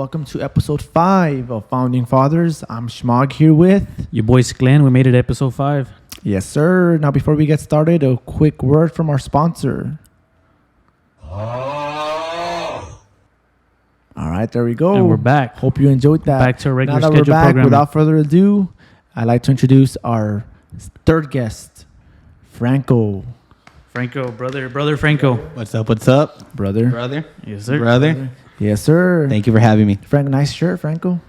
welcome to episode 5 of Founding Fathers. I'm Schmog here with... Your boy Glenn. We made it episode 5. Yes, sir. Now, before we get started, a quick word from our sponsor. All right, there we go. And we're back. Hope you enjoyed that. Back to our regular now that schedule we're back, programming. without further ado, I'd like to introduce our third guest, Franco. Franco, brother Franco. What's up? What's up, Brother. Yes, sir. brother? Yes, sir. Thank you for having me. Frank, nice shirt, Franco.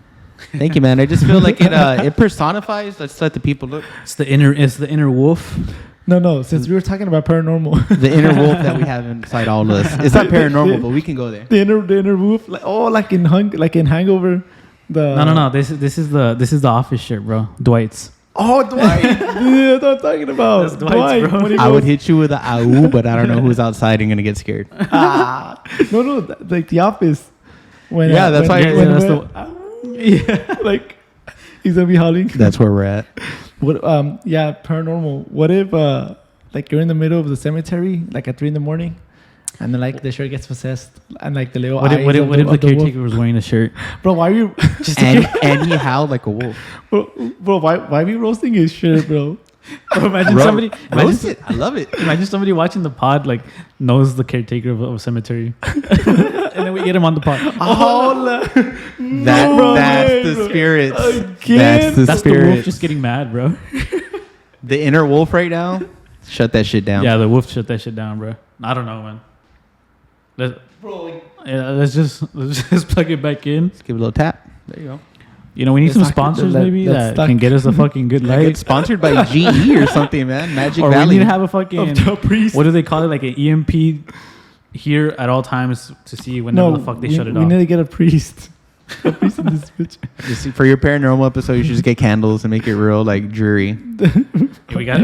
Thank you, man. I just feel like it personifies. Let's let the people look. It's the inner wolf. No. Since we were talking about paranormal, The inner wolf that we have inside all of us. It's not paranormal, but we can go there. the inner wolf, like in Hangover. No. This is the office shirt, bro. Dwight's. Oh, Dwight. Yeah, that's what I'm talking about. That's Dwight's, bro. When he I would goes, hit you with a ow, but I don't know who's outside and gonna get scared. No, like The Office. When, Yeah, that's why- yeah, like he's gonna be howling. That's where we're at. What? Yeah, paranormal. What if, like you're in the middle of the cemetery, like at 3 a.m, and then like the shirt gets possessed, and like the little What eyes if the of wolf. caretaker was wearing a shirt? Bro, why are you? And he howled like a wolf. bro, why are we roasting his shirt, bro? Bro, imagine Bro, somebody. roast it. I love it. Imagine somebody watching the pod like knows the caretaker of a cemetery, and then we get him on the pod. That's the spirit. Again? That's the wolf just getting mad, bro. The inner wolf right now. Shut that shit down. Yeah, the wolf shut that shit down, bro. I don't know, man. Let's just plug it back in. Let's give it a little tap. There you go. You know, we need It's some not- sponsors that- maybe that's that can get us a fucking good Like light. it's sponsored by GE or something, man. Magic Or Valley. we need to have a fucking Of the priest. what do they call it? Like an EMP here at all times to see whenever the fuck they shut it we off. need to get a priest. A priest in this bitch. Just for your paranormal episode, you should just get candles and make it real, like dreary. We got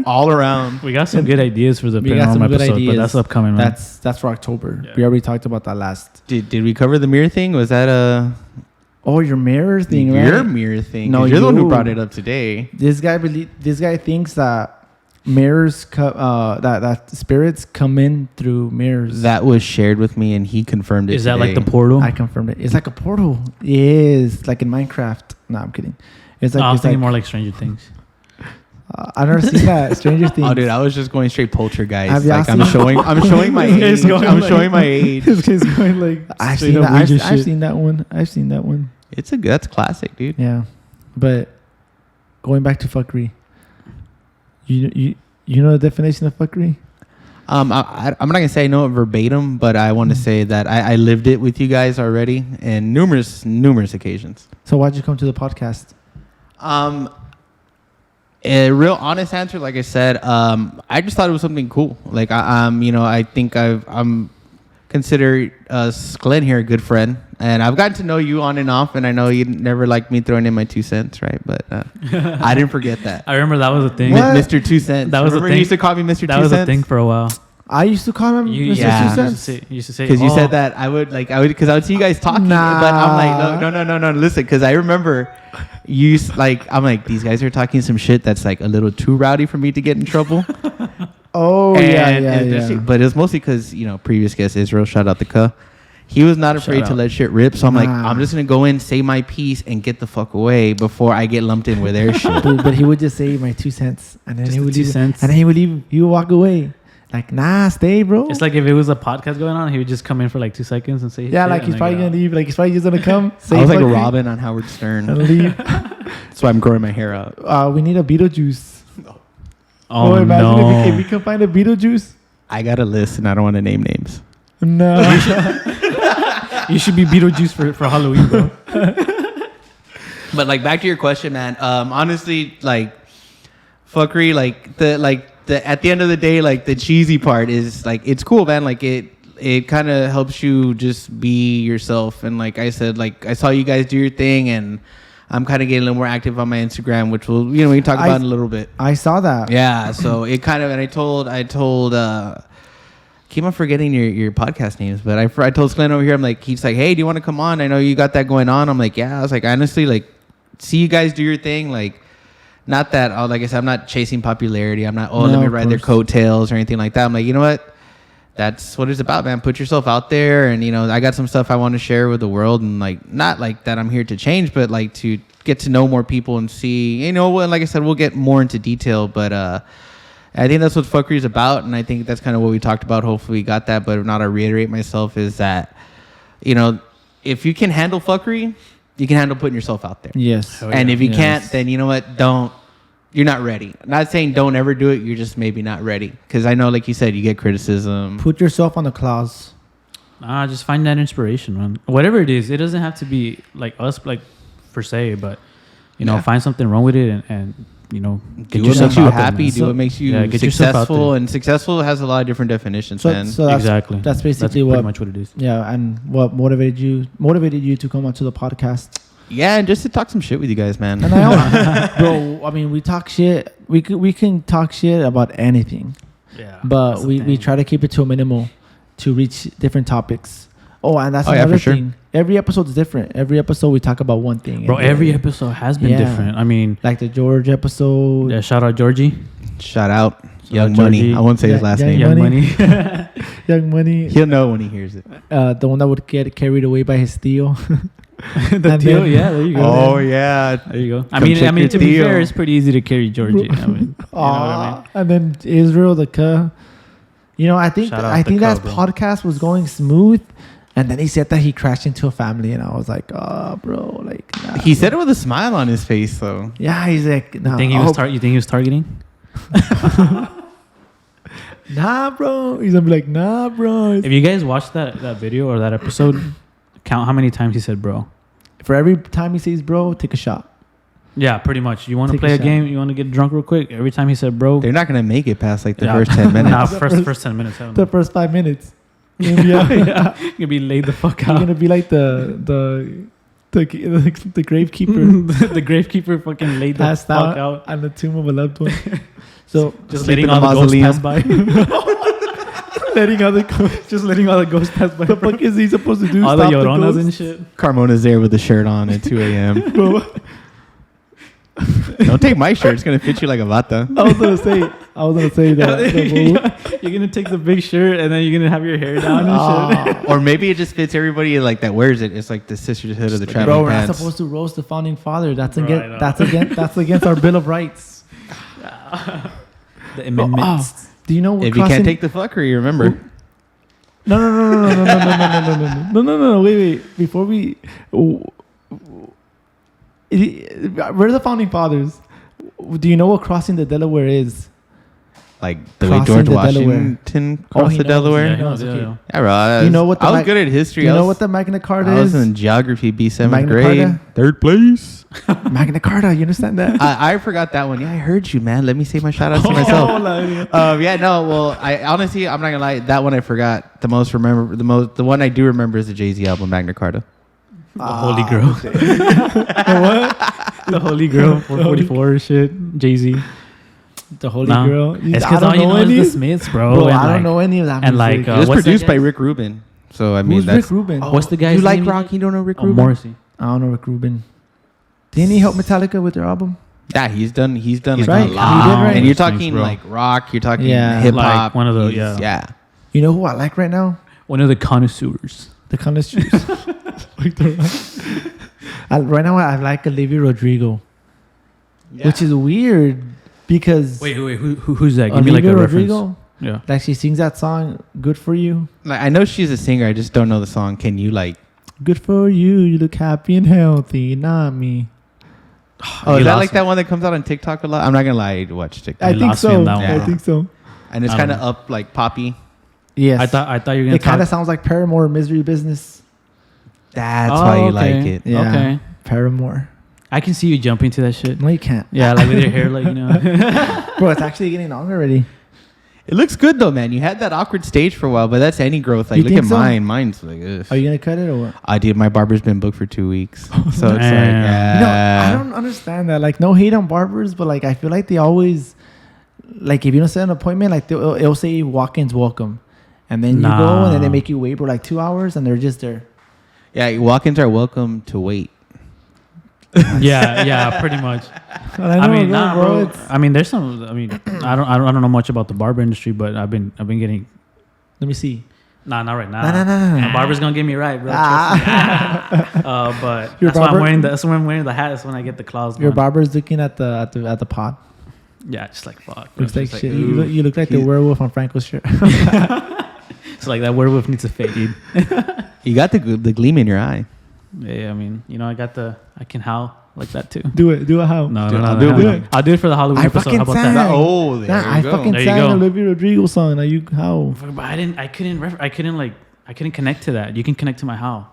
all around. we got some good ideas for the We got some paranormal good episode, ideas. but that's upcoming, man. That's for October. Yeah. We already talked about that last. Did we cover the mirror thing? Was that Oh, your mirror thing, right? your mirror thing? No, No, you're the one you. who brought it up today. This guy thinks that mirrors that spirits come in through mirrors. That was shared with me, and he confirmed it. Is that like the today. portal? I confirmed it. It's like a portal. Yes, like in Minecraft. No, I'm kidding. It's like No, I was it's thinking like, more like Stranger Things. I've never seen that. Stranger Things. Oh, dude, I was just going straight poltergeist. Have y'all Like I'm seen- showing my This age. guy's going I'm like- showing my age. This guy's going like. I've Straight seen up that. Ouija I've shit. seen that one. I've seen that one. That's classic, dude. Yeah, but going back to fuckery. You know the definition of fuckery? I'm not gonna say I know it verbatim, but I want to say that I lived it with you guys already in numerous occasions. So why'd you come to the podcast? A real honest answer, like I said, I just thought it was something cool. Like I think I'm consider Glenn here a good friend, and I've gotten to know you on and off, and I know you never liked me throwing in my 2 cents, right? But I didn't forget that. I remember that was a thing. What? Mr. 2 cents. That was a Remember thing. You used to call me Mr. 2 That was cents. a thing for a while. I used to call him Mr. yeah. Two You Cents. used to say Because you said that I would because I would see you guys talking, Nah. but I'm like no, listen, because I remember I'm like, these guys are talking some shit that's like a little too rowdy for me to get in trouble. Oh yeah. But it was mostly because previous guest Israel, shout out the cuh. He was not afraid Shout to out. let shit rip, so I'm like, Nah. I'm just gonna go in, say my piece, and get the fuck away before I get lumped in with their shit. Dude, but he would just say my 2 cents, and then Just he the would 2 leave. cents. And then he would leave. He would walk away. Like, nah, stay, bro. It's like if it was a podcast going on, he would just come in for like 2 seconds and say, yeah, shit like and he's then probably get gonna out. leave. Like he's probably just gonna come. Say I was like a fucking- Robin on Howard Stern. and leave. That's why I'm growing my hair out. We need a Beetlejuice. Oh Imagine no! if we can find a Beetlejuice. I got a list, and I don't want to name names. No. You should be Beetlejuice for Halloween, bro. But like back to your question, man. Honestly, like fuckery, the at the end of the day, like the cheesy part is like it's cool, man. Like it kind of helps you just be yourself. And like I said, like I saw you guys do your thing, and I'm kind of getting a little more active on my Instagram, which we can talk about in a little bit. I saw that. Yeah, so it kind of, and I told keep on forgetting your podcast names, but I told Glenn over here, I'm like, he's like, hey, do you want to come on? I know you got that going on. I'm like, yeah. I was like, honestly, like, see you guys do your thing. Like, not that, like I said, I'm not chasing popularity. I'm not, let me of ride their course. coattails or anything like that. I'm like, you know what? that's what it's about, man. Put yourself out there, and I got some stuff I want to share with the world, and like not like that I'm here to change, but like to get to know more people and see, like I said, we'll get more into detail, but I think that's what fuckery is about, and I think that's kind of what we talked about. Hopefully we got that, but if not, I reiterate myself is that, if you can handle fuckery, you can handle putting yourself out there. Yes. And if you can't, then you know what? You're not ready. I'm not saying don't ever do it. You're just maybe not ready. Because I know, like you said, you get criticism. Put yourself on the claws. Just find that inspiration, man. Whatever it is, it doesn't have to be like us, like per se, but find something wrong with it and get do what yourself makes you out there, happy. man. Do what makes you get yourself out successful. there. And successful has a lot of different definitions, man. So that's, exactly. That's basically pretty much what it is. Yeah, and what motivated you to come onto the podcast. Yeah, and just to talk some shit with you guys, man. And bro, I mean, we talk shit. We can talk shit about anything. Yeah. But we try to keep it to a minimal to reach different topics. Oh, and that's another thing. Every episode is different. Every episode we talk about one thing. Bro, every episode has been different. I mean, like the George episode. Yeah, shout out Georgie. Shout out Young out Money. Georgie. I won't say his last name. Young Money. Young Money. He'll know when he hears it. The one that would get carried away by his Theo. The Theo, yeah, there you go. Oh, yeah. There you go. I Come check mean, your to be Theo. fair, it's pretty easy to carry Georgie. I mean, you know what I mean? And then Israel, the K. I think Shout out that the that K, bro. podcast was going smooth. And then he said that he crashed into a family, and I was like, "Oh, bro, like." Nah, He said it with a smile on his face, though. Yeah, he's like, "Nah." You think he was targeting? Nah, bro. He's gonna be like, "Nah, bro." If you guys watched that video or that episode, count how many times he said bro. For every time he says "bro," take a shot. Yeah, pretty much. You want to Take play a a shot. game? You want to get drunk real quick? Every time he said bro, They're not going to make it past like the Yeah. first 10 minutes. nah, first 10 minutes. I don't The know. first 5 minutes. You're gonna be, Yeah, you're gonna be laid the fuck you're out. gonna be like the gravekeeper The gravekeeper fucking laid the passed fuck out out. on the tomb of a loved one. So Just Sleep letting in all the the ghosts pass mausoleum. by. letting other Just letting all the ghosts pass by. the fuck is he supposed to do? All the Stop Lloronas ghosts? and shit. Carmona's there with the shirt on at 2 a.m. Bro, Don't take my shirt. It's going to fit you like a vata. I was gonna say that. Yeah, you're gonna take the big shirt and then you're gonna have your hair down and shit. Or maybe it just fits everybody like that wears it. It's like the sisterhood of the Bro, traveling we're not pants. supposed to roast the founding father. That's Bro, I against know. that's against our Bill of Rights. The amendments. Do you know what If you can't take the fuckery, remember. No. Wait. Before we, we're the founding fathers. Do you know what crossing the Delaware is? Like the way Crossing George the Delaware. Washington Oh, crossed he the knows. Delaware. Yeah, Yeah, knows, okay. yeah. Yeah, bro. I You know what the I was mag- good at history. Do you I know was, what the Magna Carta I was is? in geography, B7th Magna grade. Carta? 3rd place. Magna Carta. You understand that? I forgot that one. Yeah, I heard you, man. Let me say my shout outs to myself. Yeah, no. Well, I honestly, I'm not gonna lie. That one I forgot. The one I do remember is the Jay-Z album, Magna Carta. The Holy Grail. What? The Holy Grail. 444 shit. Jay-Z. The Holy Nah. Grail. It's I because don't all you know any. is the Smiths, bro. Bro, and I don't like- know any of that and like, music. It was what's that produced by guy's- Rick Rubin. So I mean, Who's that's Rick Rubin? What's the guy's You like name? rock? You don't know Rick Oh, Rubin? Morrissey. I don't know Rick Rubin. Didn't he help Metallica with their album? Yeah, he's done He's like right. a He lot. did right. And you're Things, talking bro. like rock. You're talking Yeah. hip hop. Like one of the- He's- yeah. yeah. You know who I like right now? One of the connoisseurs. The connoisseurs. Right now, I like Olivia Rodrigo, which is weird because Wait. Who's that? Give me Olivia like a reference. Rodrigo, Yeah. like she sings that song "Good for You." Like, I know she's a singer. I just don't know the song. Can you like? Good for you. You look happy and healthy, not me. Oh, You is that lost like that one that comes out on TikTok a lot? I'm not gonna lie. I watch TikTok, I You think lost me so. on that one. I think so. and it's I kind don't of up like poppy. Yes. I thought you were gonna it kind talk. of sounds like Paramore, Misery Business. That's why you like okay. it. Yeah. Okay. Paramore. I can see you jumping to that shit. No, you can't. Yeah, like with your hair, like, you know. Bro, it's actually getting long already. It looks good though, man. You had that awkward stage for a while, but that's any growth. Like, You look think at so? mine. Mine's like, ugh. Are you gonna cut it or what? I did. My barber's been booked for 2 weeks, so it's like, Damn. No, I don't understand that. Like, no hate on barbers, but like, I feel like they always, like, if you don't set an appointment, like, it'll say walk-ins welcome, and then you go and then they make you wait for like 2 hours, and they're just there. Yeah, walk-ins are welcome to wait. yeah, pretty much. I mean, nah, bro. I mean, there's some. I mean, I don't know much about the barber industry, but I've been getting Let me see. Nah, not right now. Nah. My barber's gonna get me right, bro. But Your that's why I'm barber- wearing the. That's why I'm wearing the hat. That's when I get the claws. Your going. barber's looking at the pod. Yeah, just like fuck. Looks like Just shit. ooh. You look like the werewolf on Franco's shirt. It's like that werewolf needs a fade, dude. You got the gleam in your eye. Yeah, I mean, you know, I can howl like that too. Do it how? No, Dude, no, I'll no, do no, it. no. I'll do it for the Halloween I episode. fucking How about sang. that? Oh, there Nah, you I go. fucking There you sang go. Olivia Rodrigo song. Now you how? But I couldn't connect to that. You can connect to my howl.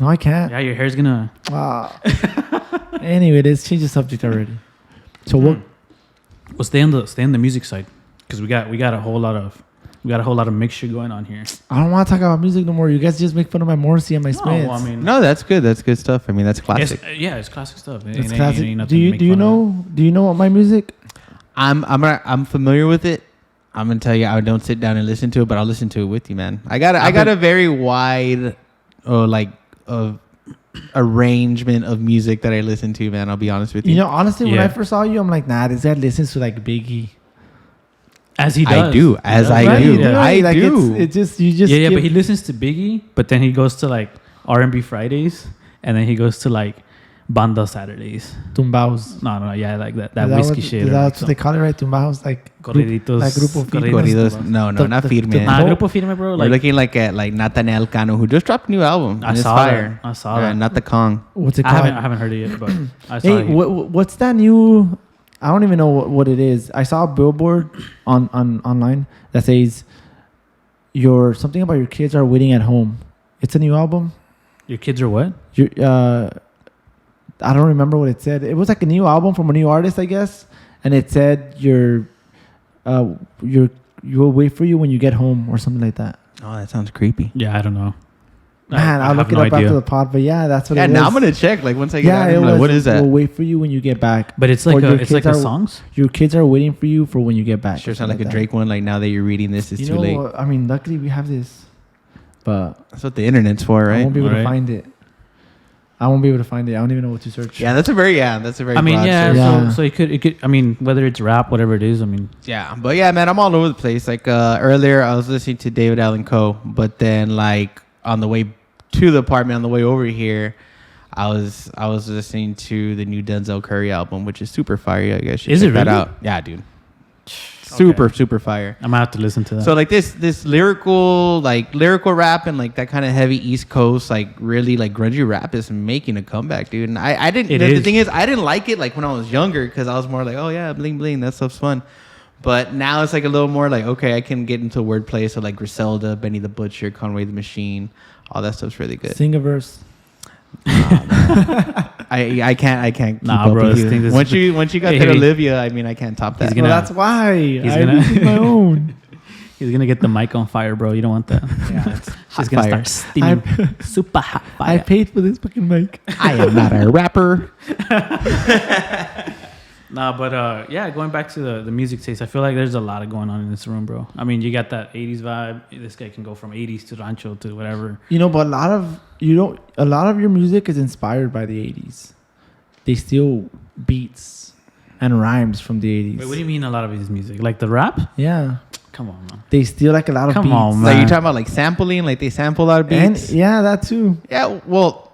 No, I can't. Yeah, your hair's gonna. Anyway, let's change the subject already. So what? Well, stay on the music side, because we got a whole lot of mixture going on here. I don't want to talk about music no more. You guys just make fun of my Morrissey and my Smiths. well, I mean, No, that's good. That's good stuff. I mean, that's classic. it's classic stuff. it's classic. Do you know what my music? I'm familiar with it. I'm gonna tell you, I don't sit down and listen to it, but I'll listen to it with you, man. I got a very wide, arrangement of music that I listen to, man. I'll be honest with you. You know, honestly, when Yeah. I first saw you, I'm like, nah, this guy listens to like Biggie. As he does. I do. As I Right? do. You know, I like, do. It's just you just Yeah, give- but he listens to Biggie, but then he goes to like R&B Fridays, and then he goes to like Banda Saturdays. tumbaos. No, yeah, like that Is whiskey what, shit. Is or that like what they call it, right? Tumbaos, like Corriditos. like Grupo Firme. Corridos. No, not firme. Grupo Firme, bro. We're Like, looking like at like Nathaniel Cano, who just dropped a new album. I and it's saw fire. that. I saw that. Not the Kong. What's it I called? haven't heard it yet, but I saw Hey, it. what's that new? I don't even know what it is. I saw a billboard on online that says something about your kids are waiting at home. It's a new album. Your kids are what? I don't remember what it said. It was like a new album from a new artist, I guess, and it said you'll wait for you when you get home or something like that. Oh, that sounds creepy. Yeah, I don't know. Man, I I'll look have it no up idea. after the pod, but yeah, that's what Yeah, it was. now I'm gonna check. Like once I get out, it I'm like, was, what is that? We'll wait for you when you get back. But it's Or like your it's like kids the are- songs. Your kids are waiting for you for when you get back. Sure, or sound like a something Drake one. Like now that you're reading this, it's You too know, late. I mean, luckily we have this, but That's what the internet's for, I right? won't be able to Right. find it. I won't be able to find it. I don't even know what to search. Yeah, that's a very I mean, broad yeah. search. Yeah. So it could. I mean, whether it's rap, whatever it is. I mean, Yeah, but yeah, man, I'm all over the place. Like earlier, I was listening to David Allan Coe, but then like on the way to the apartment, on the way over here, I was listening to the new Denzel Curry album, which is super fire. I guess you should Is it check that really? out. Yeah, dude, super fire. I might have to listen to that. So like this lyrical rap and like that kind of heavy East Coast like really like grungy rap is making a comeback, dude. And I didn't. The thing is, I didn't like it like when I was younger because I was more like, oh yeah, bling bling, that stuff's fun. But now it's like a little more like, okay, I can get into wordplay. So like Griselda, Benny the Butcher, Conway the Machine, all that stuff's really good. Sing a verse. I can't keep Nah, up bro, with this you. thing is- Once you got Hey, that hey. Olivia, I mean, I can't top that. He's gonna- Well, that's why I gonna- did my own. He's gonna get the mic on fire, bro. You don't want that. Yeah, it's She's hot gonna fire. start steaming. Super hot I fire. paid for this fucking mic. I am not a rapper. Nah, but yeah, going back to the music taste, I feel like there's a lot of going on in this room, bro. I mean, you got that 80s vibe. This guy can go from 80s to rancho to whatever. You know, but a lot of your music is inspired by the 80s. They steal beats and rhymes from the 80s. Wait, what do you mean a lot of his music? Like the rap? Yeah. Come on, man. They steal like a lot of Come beats. on, Like man. you're talking about like sampling, like they sample a lot of And beats. yeah, that too. Yeah, well,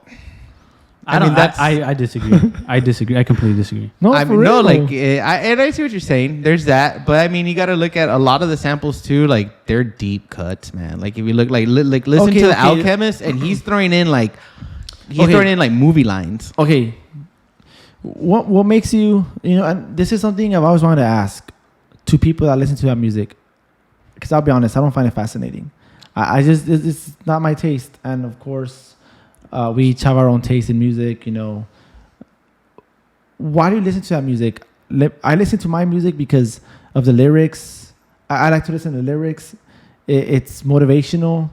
I mean, mean, I disagree. I disagree. I completely disagree. No, I for mean, real. no, like, I see what you're saying. There's that, but I mean, you got to look at a lot of the samples too. Like, they're deep cuts, man. Like, if you look, like listen Okay, to the okay. Alchemist, and he's throwing in like, Okay. movie lines. Okay. What makes you, and this is something I've always wanted to ask to people that listen to that music, because I'll be honest, I don't find it fascinating. I just, it's not my taste. And of course, we each have our own taste in music, Why do you listen to that music? I listen to my music because of the lyrics. I like to listen to the lyrics. It's motivational.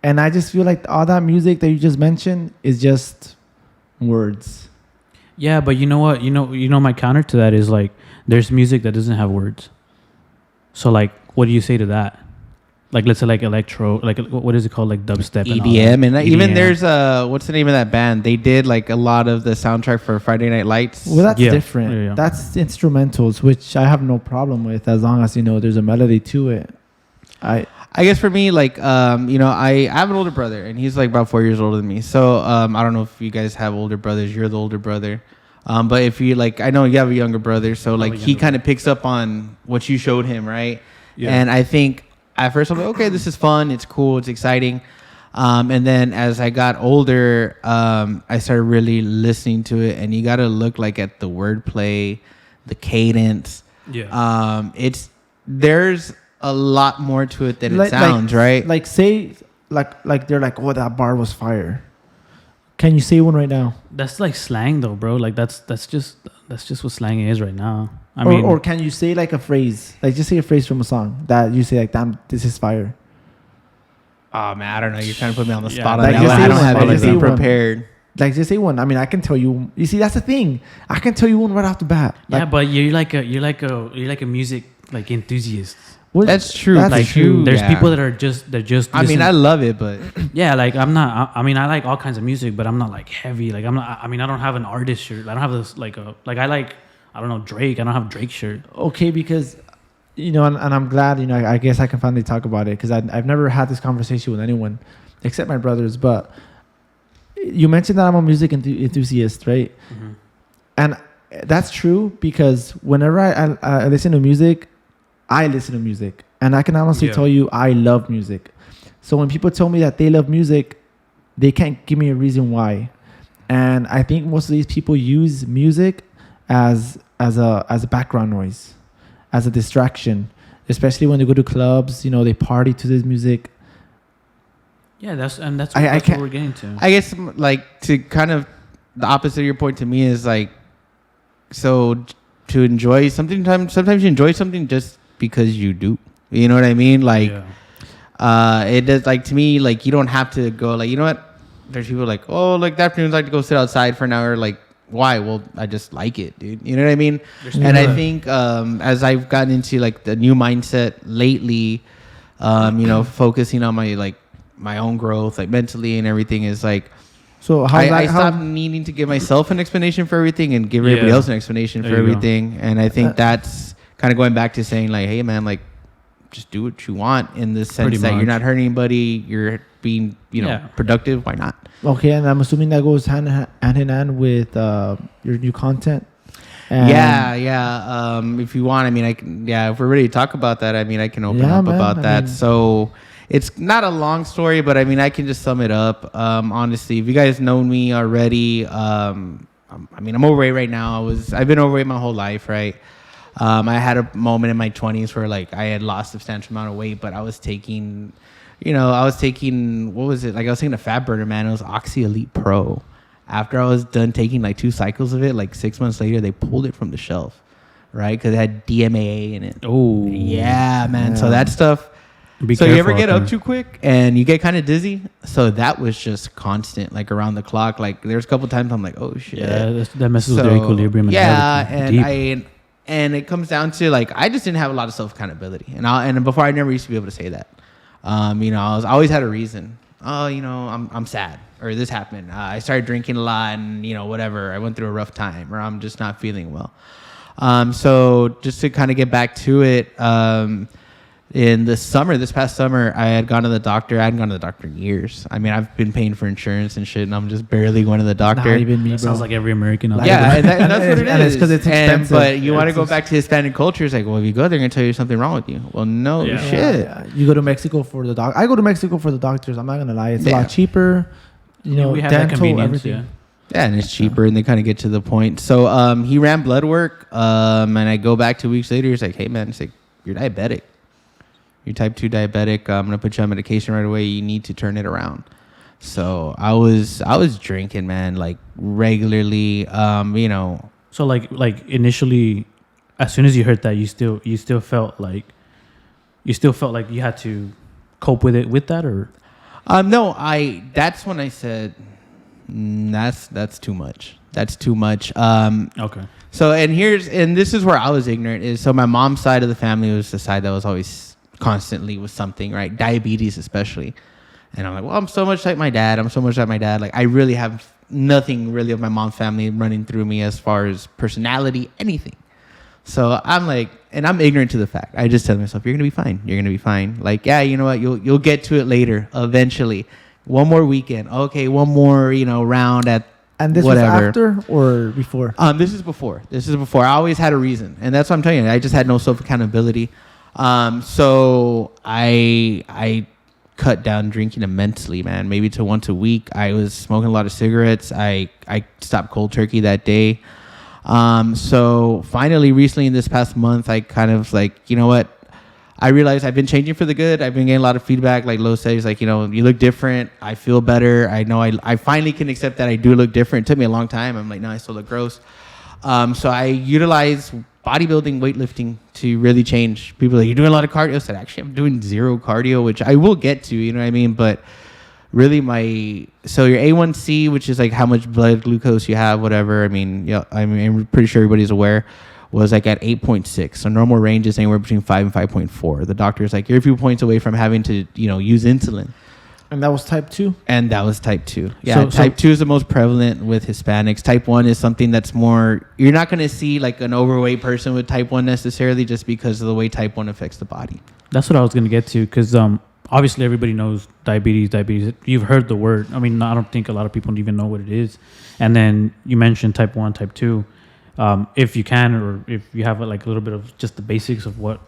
And I just feel like all that music that you just mentioned is just words. Yeah, but you know what? You know, my counter to that is like, there's music that doesn't have words. So like, what do you say to that? Like, let's say like electro, like what is it called? Like dubstep, and all EDM, that. and even EDM. there's what's the name of that band? They did like a lot of the soundtrack for Friday Night Lights. Well, that's Yeah. different. Yeah. That's instrumentals, which I have no problem with as long as there's a melody to it. I I guess for me, like, I have an older brother, and he's like about 4 years older than me. So I don't know if you guys have older brothers. You're the older brother. But if you like, I know you have a younger brother, so like he kind of picks up on what you showed him, right? Yeah. And I think at first I'm like, okay, this is fun, it's cool, it's exciting. And then as I got older, I started really listening to it, and you got to look like at the wordplay, the cadence. Yeah. There's a lot more to it than it sounds, right? Like say, like they're like, oh, that bar was fire. Can you say one right now? That's like slang, though, bro. Like that's just what slang is right now. Or can you say like a phrase? Like just say a phrase from a song that you say like, "Damn, this is fire." Oh man, I don't know. You're trying to put me on the spot. Like I don't have anything prepared. Like just say one. I mean, I can tell you. You see, that's the thing. I can tell you one right off the bat. Like, yeah, but you're like a music like enthusiast. That's true. That's like true. There's people that are just. I mean, I love it, but yeah, like I'm not. I mean, I like all kinds of music, but I'm not like heavy. Like I'm not. I mean, I don't have an artist shirt. I don't have this like I like. I don't know, Drake. I don't have a Drake shirt. Okay, because and I'm glad. I guess I can finally talk about it because I've never had this conversation with anyone except my brothers. But you mentioned that I'm a music enthusiast, right? Mm-hmm. And that's true because whenever I listen to music. I listen to music, and I can honestly tell you I love music. So when people tell me that they love music, they can't give me a reason why. And I think most of these people use music as a background noise, as a distraction, especially when they go to clubs. They party to this music. Yeah, that's what we're getting to. I guess like to kind of the opposite of your point to me is like, so to enjoy something, sometimes you enjoy something just because you do. You know what I mean? Like, it does, like, to me, like, you don't have to go, like, you know what? There's people like, oh, like, that afternoon's like to go sit outside for an hour. Like, why? Well, I just like it, dude. You know what I mean? And I think as I've gotten into, like, the new mindset lately, focusing on my own growth, like, mentally and everything is, like, so I stopped needing to give myself an explanation for everything and give everybody else an explanation for everything. And I think that's kind of going back to saying like, hey man, like just do what you want in the sense that you're not hurting anybody, you're being, productive. Why not? Okay, and I'm assuming that goes hand in hand with your new content. And if you want, I mean, if we're ready to talk about that, I mean, I can open up about that. So it's not a long story, but I mean, I can just sum it up. Honestly, if you guys know me already, I'm overweight right now. I've been overweight my whole life, right? I had a moment in my 20s where like I had lost a substantial amount of weight, but I was taking, what was it? Like I was taking a fat burner, man. It was Oxy Elite Pro. After I was done taking like 2 cycles of it, like 6 months later, they pulled it from the shelf, right? Because it had DMAA in it. Oh, yeah, man. Yeah. So that stuff. So you ever get up too quick and you get kind of dizzy? So that was just constant, like around the clock. Like there's a couple times I'm like, oh shit. Yeah, that messes with their equilibrium. And it comes down to like I just didn't have a lot of self accountability, and before I never used to be able to say that. I always had a reason. Oh, I'm sad, or this happened. I started drinking a lot, and whatever. I went through a rough time, or I'm just not feeling well. So just to kind of get back to it. This past summer, I had gone to the doctor. I hadn't gone to the doctor in years. I mean, I've been paying for insurance and shit, and I'm just barely going to the doctor. Not even me, bro. Sounds like every American. And that's what it is. And it's because it's expensive. But you want to go back to Hispanic culture. It's like, well, if you go, they're going to tell you something wrong with you. Well, no shit. Yeah. You go to Mexico for the doctor. I go to Mexico for the doctors. I'm not going to lie. It's a lot cheaper. We have that convenience, everything. Yeah, and it's cheaper, and they kind of get to the point. So he ran blood work, and I go back 2 weeks later. He's like, hey, man, it's like, you're diabetic. You're type 2 diabetic. I'm gonna put you on medication right away. You need to turn it around. So I was drinking, man, like regularly. So like initially, as soon as you heard that, you still felt like you had to cope with it with that, or no. That's when I said that's too much. That's too much. Okay. So and this is where I was ignorant. Is so my mom's side of the family was the side that was always constantly with something, right? Diabetes especially. And I'm like, well, I'm so much like my dad. Like I really have nothing really of my mom's family running through me as far as personality, anything. So I'm like, and I'm ignorant to the fact. I just tell myself, you're gonna be fine. You're gonna be fine. Like, yeah, you know what? You'll get to it later, eventually. One more weekend. Okay, one more, round at And this whatever. was after or before? This is before. I always had a reason, and that's what I'm telling you. I just had no self accountability. So I cut down drinking immensely, man. Maybe to once a week. I was smoking a lot of cigarettes. I stopped cold turkey that day. So finally, recently in this past month, I kind of like, you know what? I realized I've been changing for the good. I've been getting a lot of feedback. Like Lo says, like, you look different. I feel better. I know I finally can accept that I do look different. It took me a long time. I'm like, no, I still look gross. So I utilize bodybuilding, weightlifting to really change. People are like, you're doing a lot of cardio. I said, actually, I'm doing zero cardio, which I will get to, you know what I mean? But really so your A1C, which is like how much blood glucose you have, whatever. I'm pretty sure everybody's aware, was like at 8.6. So normal range is anywhere between 5 and 5.4. The doctor's like, you're a few points away from having to, use insulin. And that was type 2? And that was type 2. Yeah, type 2 is the most prevalent with Hispanics. Type 1 is something that's more, you're not going to see like an overweight person with type 1 necessarily, just because of the way type 1 affects the body. That's what I was going to get to, because obviously everybody knows diabetes. You've heard the word. I mean, I don't think a lot of people even know what it is. And then you mentioned type 1, type 2. If you can, or if you have like a little bit of just the basics of what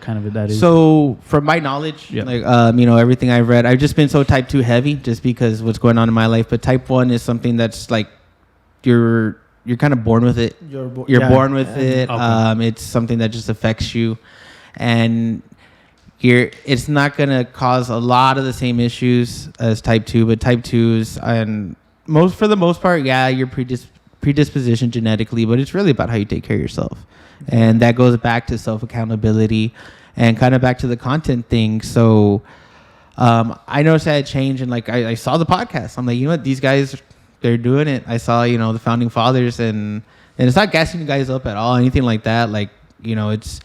kind of it that is. So from my knowledge, everything I've read, I've just been so type 2 heavy just because what's going on in my life. But type 1 is something that's like you're kind of born with it. You're born with it. Okay. It's something that just affects you, and it's not going to cause a lot of the same issues as type 2, but type 2s, and for the most part, yeah, you're predisposition genetically, but it's really about how you take care of yourself. And that goes back to self accountability and kind of back to the content thing. So I noticed I had change, and like I saw the podcast. I'm like, you know what, these guys, they're doing it. I saw, the founding fathers, and it's not gassing you guys up at all, anything like that. Like, it's,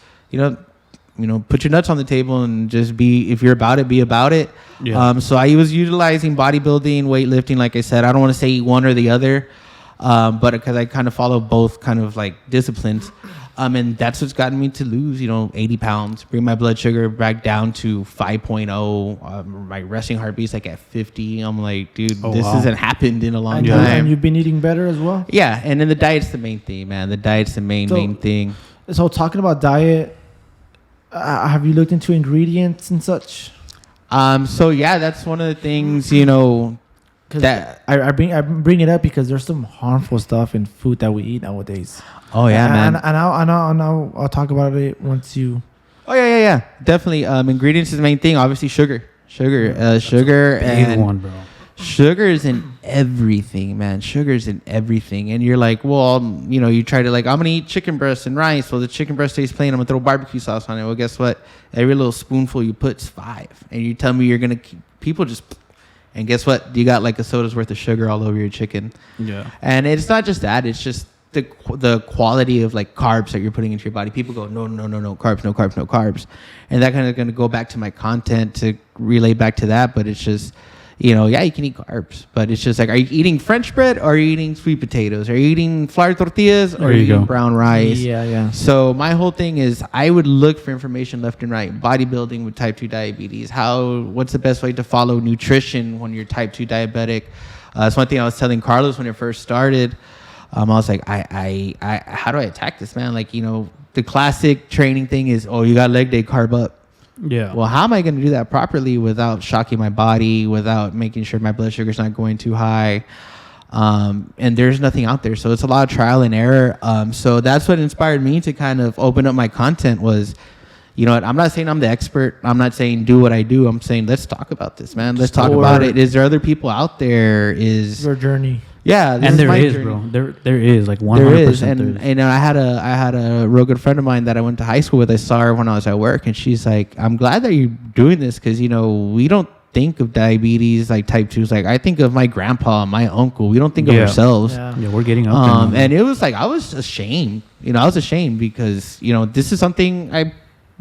put your nuts on the table and just if you're about it, be about it. Yeah. So I was utilizing bodybuilding, weightlifting. Like I said, I don't want to say one or the other, but because I kind of follow both kind of like disciplines. And that's what's gotten me to lose, 80 pounds, bring my blood sugar back down to 5.0. My resting heartbeat's like at 50. I'm like, dude, this hasn't happened in a long time. And you've been eating better as well? Yeah. And then the diet's the main thing, man. The diet's the main thing. So talking about diet, have you looked into ingredients and such? So yeah, that's one of the things, that I bring it up because there's some harmful stuff in food that we eat nowadays. Oh yeah, man. And I'll talk about it once you. Oh yeah. Definitely. Ingredients is the main thing. Obviously, sugar, big one, bro. Sugar is in everything, man. Sugar is in everything. And you're like, well, you try to like, I'm gonna eat chicken breast and rice. Well, the chicken breast tastes plain. I'm gonna throw barbecue sauce on it. Well, guess what? Every little spoonful you put's 5, and you tell me you're gonna people just. And guess what? You got like a soda's worth of sugar all over your chicken. Yeah. And it's not just that. It's just the quality of like carbs that you're putting into your body. People go, no, carbs, no carbs, no carbs. And that kind of going to go back to my content to relay back to that. But it's just, yeah, you can eat carbs. But it's just like, are you eating French bread or are you eating sweet potatoes? Are you eating flour tortillas or are you eating brown rice? Yeah. So my whole thing is I would look for information left and right. Bodybuilding with type 2 diabetes. What's the best way to follow nutrition when you're type 2 diabetic? That's one thing I was telling Carlos when it first started. I was like, I how do I attack this, man? Like, the classic training thing is, you got leg day, carb up. Yeah. Well, how am I going to do that properly without shocking my body, without making sure my blood sugar's not going too high? And there's nothing out there. So it's a lot of trial and error. So that's what inspired me to kind of open up my content was, what? I'm not saying I'm the expert. I'm not saying do what I do. I'm saying let's talk about this, man. Let's talk about it. Is there other people out there? Is your journey? Yeah, and there is, journey. Bro. There is like 100%. There is, and I had a real good friend of mine that I went to high school with. I saw her when I was at work, and she's like, "I'm glad that you're doing this because we don't think of diabetes like type 2s. Like I think of my grandpa, my uncle. We don't think of ourselves. Yeah, we're getting up there. And it was like I was ashamed. I was ashamed because this is something I'm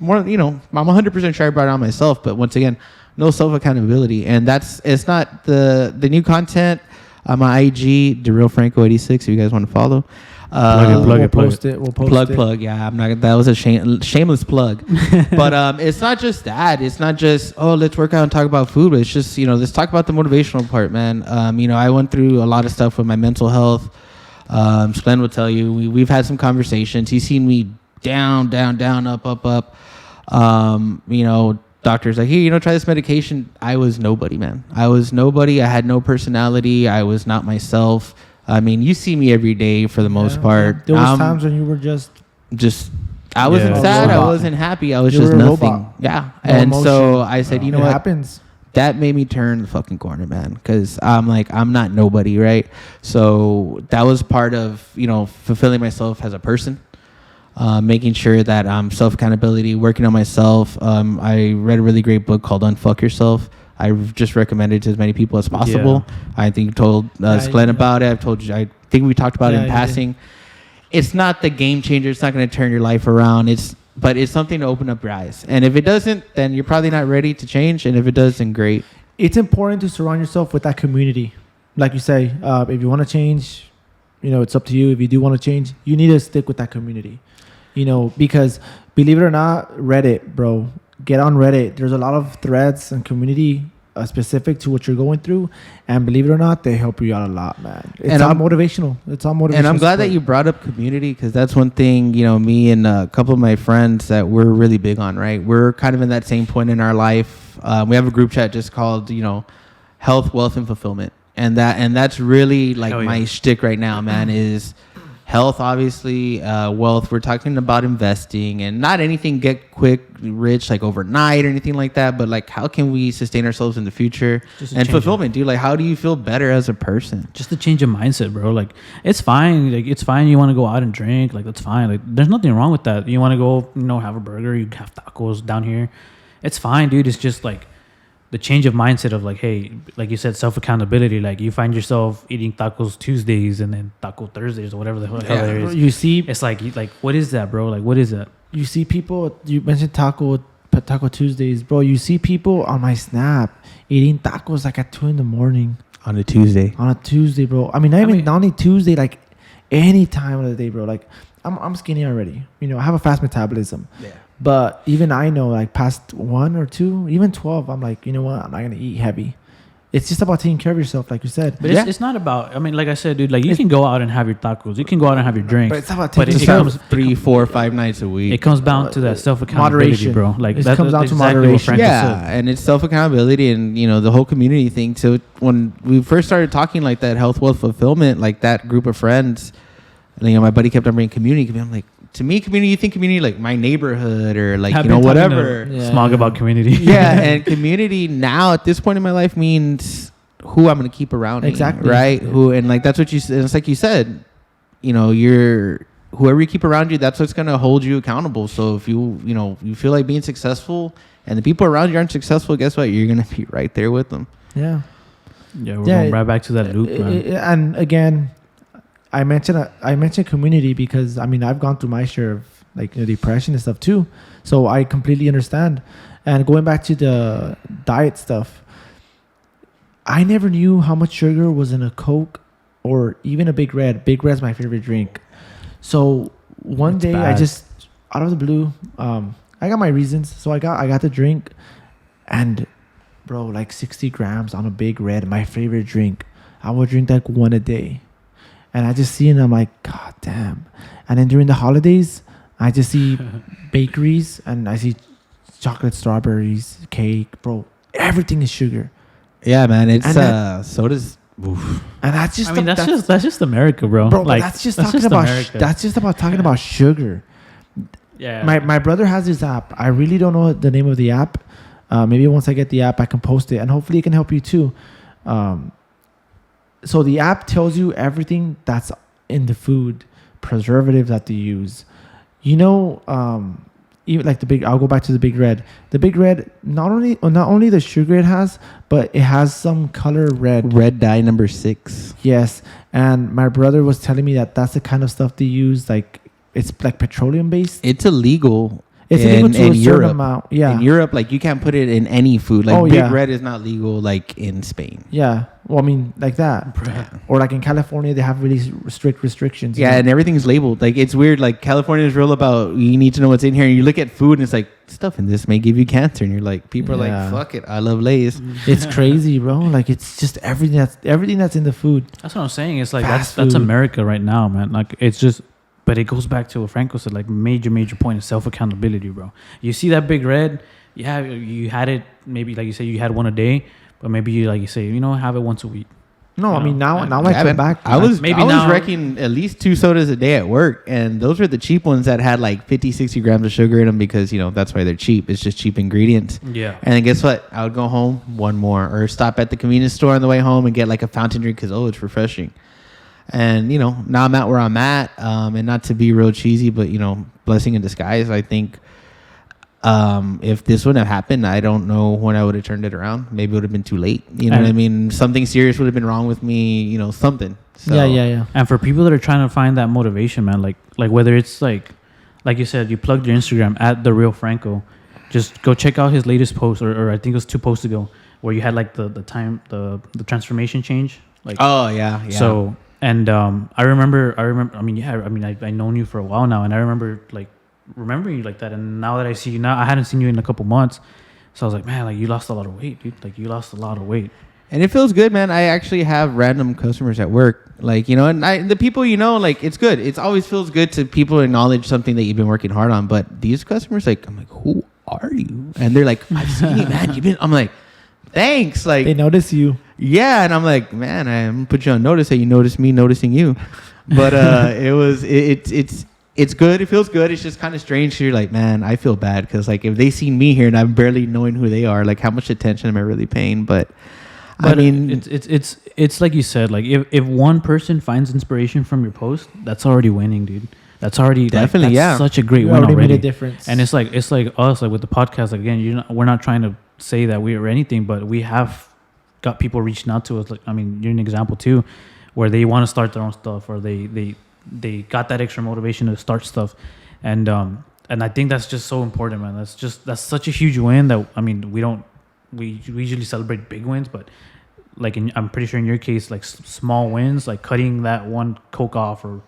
100% sure I brought it on myself. But once again, no self accountability, and it's not the new content. I'm on IG, DaReal Franco 86. If you guys want to follow, Plug it. We'll post it. Plug. Yeah, I'm not. That was a shameless plug. But it's not just that. It's not just let's work out and talk about food. But it's just let's talk about the motivational part, man. I went through a lot of stuff with my mental health. Glenn will tell you we've had some conversations. He's seen me down, up. Doctor's like, hey, try this medication. I was nobody, man. I was nobody. I had no personality. I was not myself. I mean, you see me every day for the most part. There was times when you were just I wasn't sad. I wasn't happy. I was just nothing. Yeah. No and emotion. So I said, you know what? Happens. That made me turn the fucking corner, man. Because I'm like, I'm not nobody, right? So that was part of, fulfilling myself as a person. Making sure that I'm self-accountability, working on myself. I read a really great book called Unfuck Yourself. I just recommend it to as many people as possible. Yeah. I think you told Glenn about it. I've told you. I think we talked about it in passing. It's not the game changer. It's not going to turn your life around. But it's something to open up your eyes. And if it doesn't, then you're probably not ready to change. And if it does, then great. It's important to surround yourself with that community. Like you say, if you want to change, it's up to you. If you do want to change, you need to stick with that community. Because believe it or not, Reddit, bro, get on Reddit. There's a lot of threads and community specific to what you're going through. And believe it or not, they help you out a lot, man. It's all motivational. And I'm glad that you brought up community because that's one thing, me and a couple of my friends that we're really big on, right? We're kind of in that same point in our life. We have a group chat just called, Health, Wealth, and Fulfillment. And that's really like my shtick right now, man, is health, obviously, wealth. We're talking about investing and not anything get quick rich like overnight or anything like that. But like, how can we sustain ourselves in the future? And fulfillment, dude. Like, how do you feel better as a person? Just a change of mindset, bro. Like, it's fine. Like, it's fine. You want to go out and drink. Like, that's fine. Like, there's nothing wrong with that. You want to go, have a burger. You have tacos down here. It's fine, dude. It's just like the change of mindset of like, hey, like you said, self-accountability. Like you find yourself eating tacos Tuesdays and then taco Thursdays or whatever the hell there is. You see, it's like what is that, bro? Like, what is that? You see people. You mentioned Taco Tuesdays, bro. You see people on my Snap eating tacos like at 2 a.m. on a Tuesday. On a Tuesday, bro. I mean, not only Tuesday, like any time of the day, bro. Like I'm skinny already. I have a fast metabolism. Yeah. But even I know, like, past 1 or 2, even 12, I'm like, you know what? I'm not going to eat heavy. It's just about taking care of yourself, like you said. But it's not about, like I said, dude, like, you can go out and have your tacos. You can go out and have your drinks. But it's about taking care of yourself. 3, 4, 5 nights a week. It comes down to that self-accountability, bro. Like, it comes down to moderation. And it's self-accountability and, the whole community thing. So when we first started talking like that, health, wealth, fulfillment, like that group of friends, and, my buddy kept on bringing community. I'm like, to me, community, you think community like my neighborhood or like, whatever. Smog about community. Yeah, and community now at this point in my life means who I'm going to keep around me. Exactly. Right? Who, and like, that's what you said. It's like you said, you're, whoever you keep around you, that's what's going to hold you accountable. So if you feel like being successful and the people around you aren't successful, guess what? You're going to be right there with them. Yeah. Yeah, we're going right back to that loop, man. And again, I mentioned community because I've gone through my share of like depression and stuff too, so I completely understand. And going back to the diet stuff, I never knew how much sugar was in a Coke or even a Big Red. Big Red's my favorite drink. So one day I just out of the blue, I got my reasons, so I got the drink, and bro, like 60 grams on a Big Red, my favorite drink. I would drink like one a day. And I just see it and I'm like, God damn. And then during the holidays, I just see bakeries and I see chocolate, strawberries, cake, bro. Everything is sugar. Yeah, man. It's soda's. Oof. And that's just. That's just America, bro. Bro, like, that's just talking about. That's just about talking about sugar. Yeah. My brother has this app. I really don't know the name of the app. Maybe once I get the app, I can post it, and hopefully it can help you too. So the app tells you everything that's in the food, preservatives that they use. Even like I'll go back to the Big Red. The Big Red, not only the sugar it has, but it has some color red. Red dye number 6. Yes. And my brother was telling me that that's the kind of stuff they use. Like, it's like petroleum based. It's illegal. It's illegal to a certain amount. Yeah. In Europe, like, you can't put it in any food. Like, Big Red is not legal, like, in Spain. Yeah. Well, I mean, like that. Yeah. Or like in California, they have really strict restrictions. Yeah, and everything's labeled. Like, it's weird. Like, California is real about, you need to know what's in here. And you look at food and it's like, stuff in this may give you cancer. And you're like, people are like, fuck it, I love Lay's. It's crazy, bro. Like, it's just everything that's in the food. That's what I'm saying. It's like that's America right now, man. Like, it's just, but it goes back to what Franco said. Like, major point is self accountability, bro. You see that Big Red, yeah, you had it. Maybe like you say, you had one a day, but maybe you like you say, have it once a week. No, I mean now I cut back. I was wrecking at least 2 sodas a day at work, and those were the cheap ones that had like 50, 60 grams of sugar in them because that's why they're cheap. It's just cheap ingredients. Yeah. And then guess what? I would go home, one more, or stop at the convenience store on the way home and get like a fountain drink because it's refreshing. And now I'm at where I'm at, and not to be real cheesy, but blessing in disguise. I think if this wouldn't have happened, I don't know when I would have turned it around. Maybe it would have been too late. You know what I mean? Something serious would have been wrong with me. Something. So. Yeah. And for people that are trying to find that motivation, man, like whether it's like you said, you plugged your Instagram at DaReal Franco, just go check out his latest post, or I think it was 2 posts ago, where you had like the transformation change. Like, oh yeah. So and I remember. I mean, I've known you for a while now, and I remember you like that. And now that I see you now, I hadn't seen you in a couple months, so I was like, man, like, you lost a lot of weight, dude. Like, you lost a lot of weight. And it feels good, man. I actually have random customers at work, like, and the people, like, it's good. It always feels good to people acknowledge something that you've been working hard on. But these customers, like, I'm like, who are you? And they're like, I've seen you, man. I'm like, thanks. Like, they notice you. Yeah. And I'm like, man, I'm gonna put you on notice that you noticed me noticing you. But it's good. It feels good. It's just kind of strange. You're like, man, I feel bad because, like, if they seen me here and I'm barely knowing who they are, like, how much attention am I really paying? But I mean, it's like you said, like, if one person finds inspiration from your post, that's already winning, dude. That's already definitely such a great win already. Made a difference. And it's like us, like with the podcast. Like, again, we're not trying to say that we are anything, but we have got people reaching out to us. Like, I mean, you're an example too, where they want to start their own stuff, or they got that extra motivation to start stuff, and I think that's just so important, man. That's such a huge win that, I mean, we usually celebrate big wins, but like I'm pretty sure in your case, like small wins, like cutting that one Coke off, or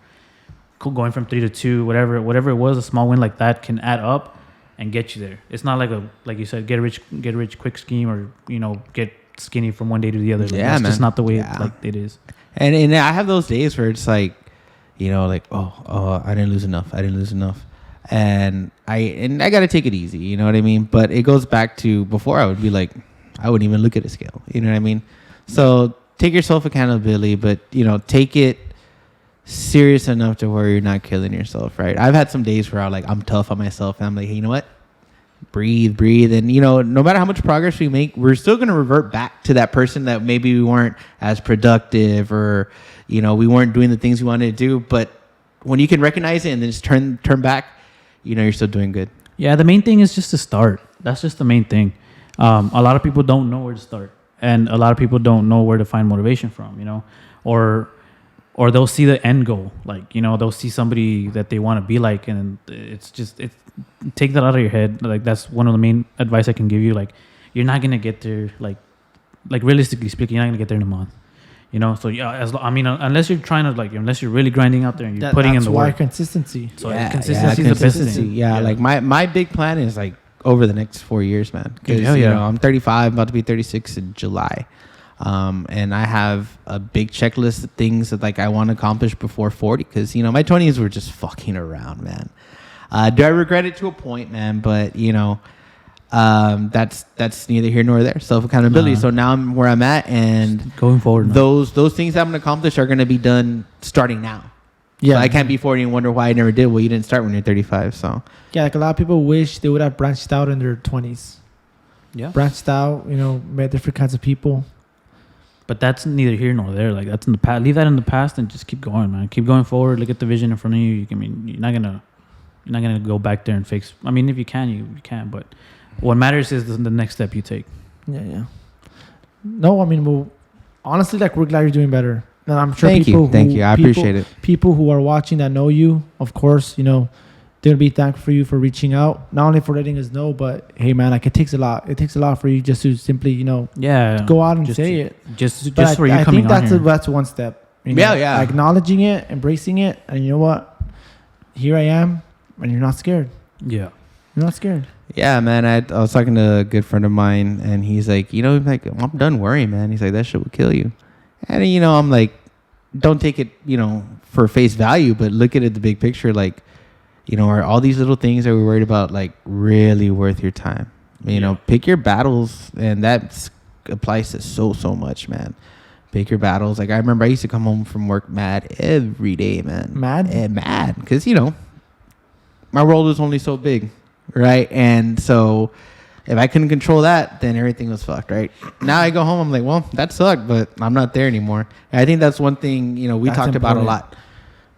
going from 3 to 2, whatever it was, a small win like that can add up and get you there. It's not like you said, get rich quick scheme, or get skinny from one day to the other. Like, that's just not the way it is. And I have those days where it's like, like, oh, I didn't lose enough. And I got to take it easy. You know what I mean? But it goes back to before. I would be like, I wouldn't even look at a scale. You know what I mean? So take your self accountability, but, take it serious enough to where you're not killing yourself, right? I've had some days where I'm tough on myself, and I'm like, hey, you know what? Breathe. And, no matter how much progress we make, we're still going to revert back to that person that maybe we weren't as productive, or, we weren't doing the things we wanted to do. But when you can recognize it and then just turn back, you're still doing good. Yeah, the main thing is just to start. That's just the main thing. A lot of people don't know where to start, and a lot of people don't know where to find motivation from, or they'll see the end goal. Like, they'll see somebody that they want to be like, and take that out of your head. Like, that's one of the main advice I can give you. Like, you're not going to get there, like realistically speaking, you're not going to get there in a month. So yeah, unless you're trying to, unless you're really grinding out there and you're putting in the work. Consistency. So consistency is the best thing. Yeah, like my big plan is like over the next 4 years, man. Because I'm 35, about to be 36 in July, and I have a big checklist of things that, like, I want to accomplish before 40. Because my 20s were just fucking around, man. Do I regret it to a point, man? But that's neither here nor there. Self accountability. So now I'm where I'm at, and going forward, those things that I'm gonna accomplish are gonna be done starting now. Yeah, so I can't be 40 and wonder why I never did. Well, you didn't start when you're 35, so yeah. Like, a lot of people wish they would have branched out in their 20s. Yeah, branched out. Met different kinds of people. But that's neither here nor there. Like, that's in the past. Leave that in the past and just keep going, man. Keep going forward. Look at the vision in front of you. You're not gonna go back there and fix. I mean, if you can, you can. But what matters is the next step you take. Yeah. No, I mean, well, honestly, like, we're glad you're doing better. And I'm sure Thank you. I appreciate it. People who are watching that know you, of course, they're gonna be thankful for you for reaching out, not only for letting us know, but hey man, like it takes a lot. It takes a lot for you just to simply, go out and say it. Just But for you coming on here. that's one step. Yeah. Acknowledging it, embracing it, and you know what? Here I am, and you're not scared. Yeah. You're not scared. Yeah, man. I was talking to a good friend of mine, and he's like, like, I'm done worrying, man. He's like, that shit will kill you. And, I'm like, don't take it, for face value, but look at it the big picture. Like, are all these little things that we're worried about, like, really worth your time? Pick your battles, and that applies to so much, man. Pick your battles. Like, I remember I used to come home from work mad every day, man. Mad? And mad. Because, my world was only so big, right? And so if I couldn't control that, then everything was fucked, right? Now I go home, I'm like, well, that sucked, but I'm not there anymore. And I think that's one thing, we talked about a lot.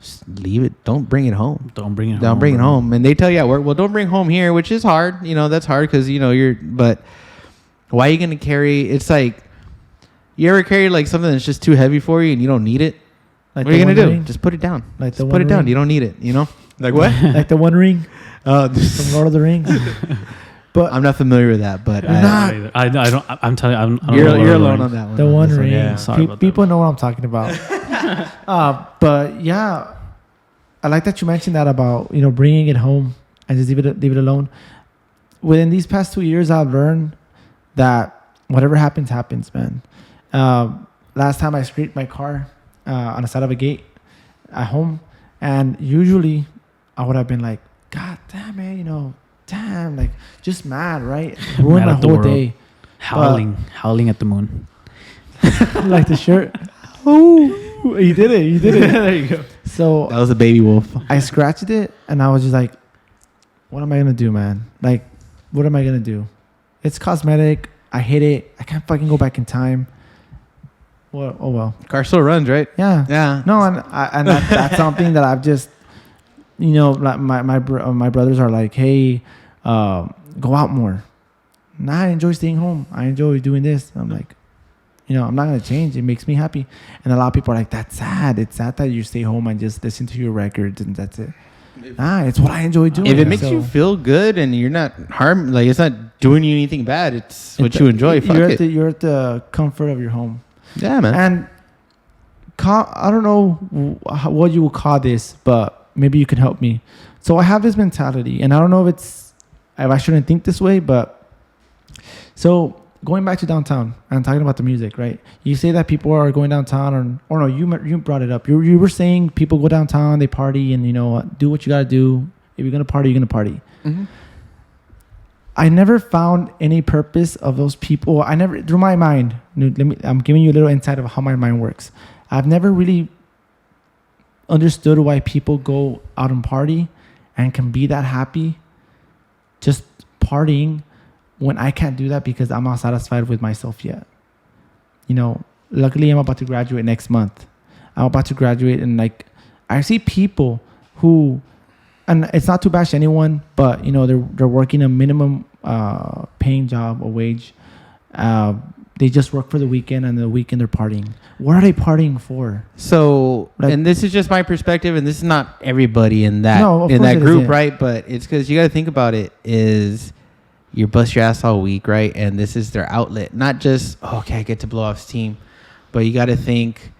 Just leave it. Don't bring it home. Don't bring it home. And they tell you at work, well, don't bring home here, which is hard. That's hard because, but why are you going to carry, it's like, you ever carry like something that's just too heavy for you and you don't need it? Like what are you going to do? Just put it down. Like just put it down. You don't need it, Like what? Like the One Ring from Lord of the Rings. But I'm not familiar with that, but I don't. I'm telling you, I don't know you're alone on that one. The One Ring. Yeah, sorry about people know what I'm talking about. But yeah, I like that you mentioned that about bringing it home and just leave it alone. Within these past 2 years, I've learned that whatever happens, man. Last time I scraped my car on the side of a gate at home, and usually I would have been like, God damn it, damn, like just mad, right? Ruined my whole day. Howling at the moon. Like the shirt. Oh, you did it. There you go. So that was a baby wolf. I scratched it, and I was just like, what am I gonna do, man? Like, what am I gonna do? It's cosmetic. I hate it. I can't fucking go back in time. Well, oh well. Car still runs, right? Yeah. No, and that's something that I've just, like my brothers are like, hey, go out more. Nah, I enjoy staying home. I enjoy doing this. I'm like, I'm not gonna change. It makes me happy. And a lot of people are like, that's sad. It's sad that you stay home and just listen to your records and that's it. Nah, it's what I enjoy doing. If it makes you feel good and you're not like it's not doing you anything bad, it's what you enjoy. You're at the comfort of your home. Yeah, man. And I don't know what you would call this, but maybe you can help me. So I have this mentality, and I don't know if I shouldn't think this way, but so going back to downtown and talking about the music, right? You say that people are going downtown, or no, you brought it up. You were saying people go downtown, they party, and do what you gotta do. If you're gonna party, you're gonna party. Mm-hmm. I never found any purpose of those people. I never, through my mind, I'm giving you a little insight of how my mind works. I've never really understood why people go out and party and can be that happy just partying when I can't do that because I'm not satisfied with myself yet. Luckily I'm about to graduate next month. I'm about to graduate, and like I see people who, and it's not to bash anyone, but they're working a minimum paying job, a wage. They just work for the weekend, and the weekend they're partying. What are they partying for? So, and this is just my perspective, and this is not everybody in that group, right? But it's because you got to think about it. Is you bust your ass all week, right? And this is their outlet, not just okay, I get to blow off steam, but you got to think.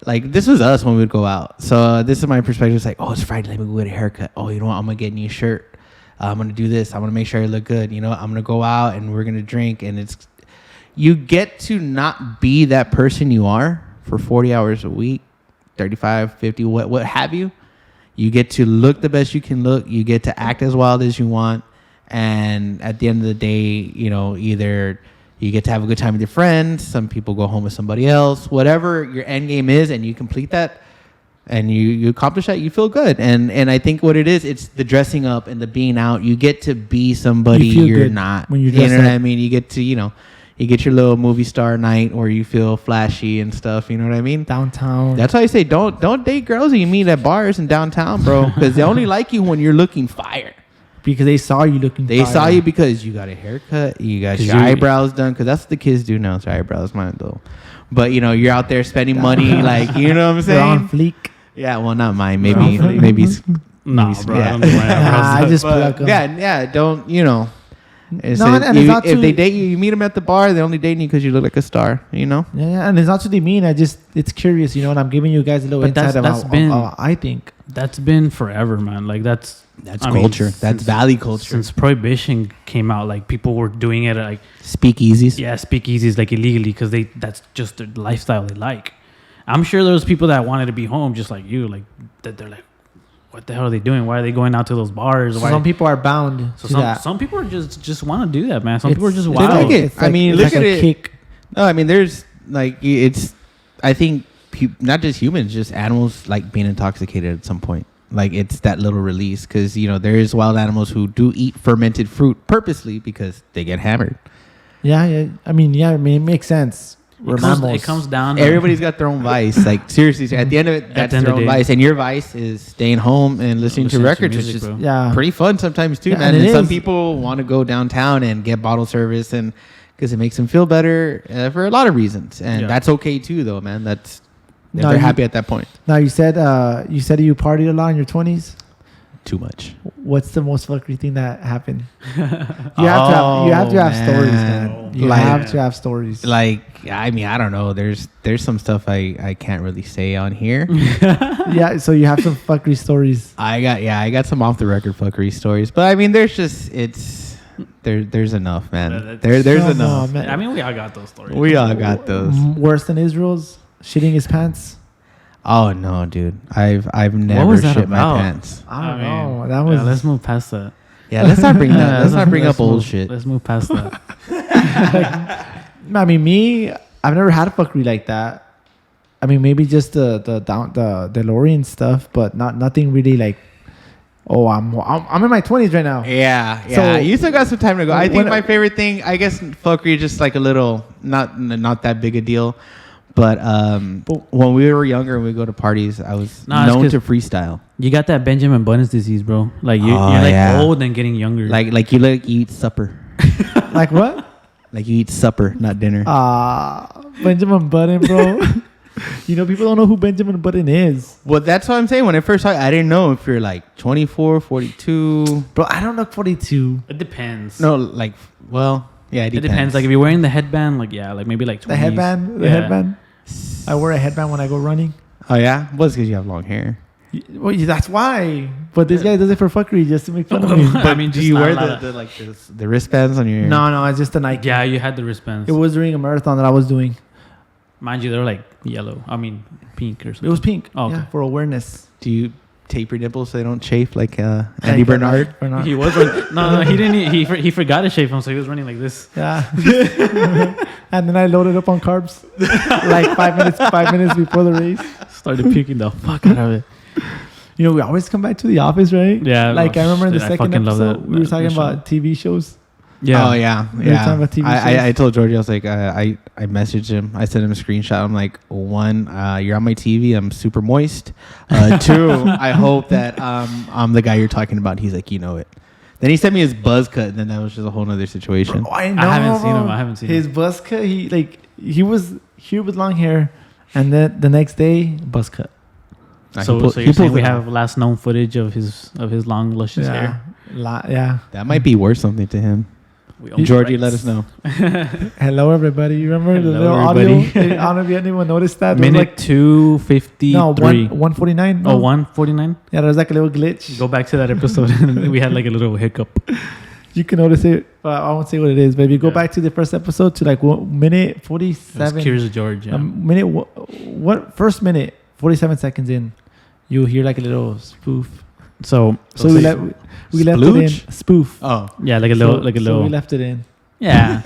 Like, this was us when we would go out. So this is my perspective. It's like, oh, it's Friday. Let me go get a haircut. Oh, you know what? I'm going to get a new shirt. I'm going to do this. I'm going to make sure I look good. I'm going to go out and we're going to drink. And you get to not be that person you are for 40 hours a week, 35, 50, what have you. You get to look the best you can look. You get to act as wild as you want. And at the end of the day, either you get to have a good time with your friends. Some people go home with somebody else. Whatever your end game is, and you complete that, and you accomplish that, you feel good. And I think what it is, it's the dressing up and the being out. You get to be somebody you're not. When you dress know what I mean? You get to, you get your little movie star night where you feel flashy and stuff. You know what I mean? Downtown. That's why I say don't date girls that you meet at bars in downtown, bro. Because they only like you when you're looking fire. Because they saw you looking They saw you because you got a haircut, you got your eyebrows done, because that's what the kids do now. It's eyebrows, mine though. But you're out there spending money, like, you know what I'm saying? They're on fleek. Yeah, well, not mine. Maybe Nah, maybe bro. yeah. I don't know why I just But, pluck 'em. yeah, don't, you know. It's No, and it's not if too- they date you, you meet them at the bar. They're only dating you because you look like a star. You know. Yeah, and it's not to demean. It's curious, you know, and I'm giving you guys a little But insight that's about been- how I think. That's been forever, man. Like that's I mean, culture. That's since- valley culture. Since prohibition came out, like people were doing it like Speakeasies. speakeasies like illegally because that's just the lifestyle they like. I'm sure there's people that wanted to be home just like you, like that. They're like, what the hell are they doing? Why are they going out to those bars? So Why? some people are bound So to some, that. some people are just want to do that, man. Some people are just They wild. like it. It's I mean, it's look at a it. kick. No, I mean, there's like it's. I think not just humans, just animals like being intoxicated at some point. Like it's that little release because you know there is wild animals who do eat fermented fruit purposely because they get hammered. Yeah. I mean, it makes sense. We're mammals. It comes down. To, Everybody's got their own vice. Like seriously, at the end of it, that's the end their of own the day. vice. And your vice is staying home and listening to records, music, which is bro. Yeah. pretty fun sometimes too, Yeah, man. and And it some is. people want to go downtown and get bottle service, and because it makes them feel better for a lot of reasons, and Yeah. that's okay too, though, man. That's if No, they're you- happy at that point. Now you said you partied a lot in your 20s. Too much. What's the most fuckery thing that happened? You have to have stories, man. You Like- have to have stories. Like, I mean, I don't know. There's some stuff I can't really say on here. Yeah, so you have some fuckery stories. I got some off the record fuckery stories, but I mean, there's enough, man. There's Come enough. on, man. I mean, we all got those stories. We all got those. Worse than Israel's shitting his pants. Oh no, dude! I've never was that shit my about? pants. I don't know. That was let's move past that. Yeah, let's not bring that. Let's not bring up move- old shit. Let's move past that. I mean, I've never had a fuckery like that. I mean, maybe just the DeLorean stuff, but nothing really like. Oh, I'm in my 20s right now. Yeah. So- You still got some time to go. I think When- my favorite thing, I guess, fuckery is just like a little, not that big a deal. But when we were younger and we go to parties, I was Nah, it's known 'cause- to freestyle. You got that Benjamin Buttons disease, bro. Like you're Oh, like yeah. old and getting younger. Like you eat supper. Like what? Like you eat supper, not dinner. Benjamin Button, bro. You know, people don't know who Benjamin Button is. Well, that's what I'm saying. When I first saw it, I didn't know if you're like 24, 42. Bro, I don't look 42. it depends. No, like, well, yeah, it depends. Like if you're wearing the headband, like like maybe like 20s. The headband? The Yeah. headband? I wear a headband when I go running. Oh, yeah? Well, it's because you have long hair. Well, that's why. But this guy does it for fuckery just to make fun of me. I mean, Do just you not wear a lot of- the wristbands on your... No, it's just a Nike. Yeah, you had the wristbands. It was during a marathon that I was doing. Mind you, they were like yellow. I mean, pink or something. It was pink. Oh, okay. Yeah, for awareness. Do you tape your nipples so they don't chafe like Andy Bernard? He was running. No, he didn't. He forgot to shave them, so he was running like this. Yeah. And then I loaded up on carbs like 5 minutes before the race. Started puking the fuck out of it. You know, we always come back to the office, right? Yeah, Like oh, I remember in the shit, I second fucking love episode, that- we were that talking show. about TV shows. Yeah. Oh, yeah. We were talking about TV shows. I told Georgie, I was like, I messaged him. I sent him a screenshot. I'm like, one, you're on my TV. I'm super moist. Two, I hope that I'm the guy you're talking about. He's like, you know it. Then he sent me his buzz cut, and then that was just a whole nother situation. Bro, I know. haven't seen bro. him. I haven't seen his him. buzz cut. He was here with long hair, and then the next day buzz cut. So you're saying we have last known footage of his long luscious hair. Yeah. That might be worth something to him. We own Georgie, rights. let us know. Hello, everybody. You remember the Hello, little everybody. audio? I don't know if anyone noticed that. There was Minute 2:53. no, 149. No. Oh, 1:49. Yeah, there was like a little glitch. Go back to that episode, and we had like a little hiccup. You can notice it, but I won't say what it is. But if you go Yeah. back to the first episode to like minute It was 47, Curious George. Yeah. first minute 47 seconds in, you hear like a little spoof. So So we left it in spoof. Oh, yeah, like a So little. we left it in. Yeah,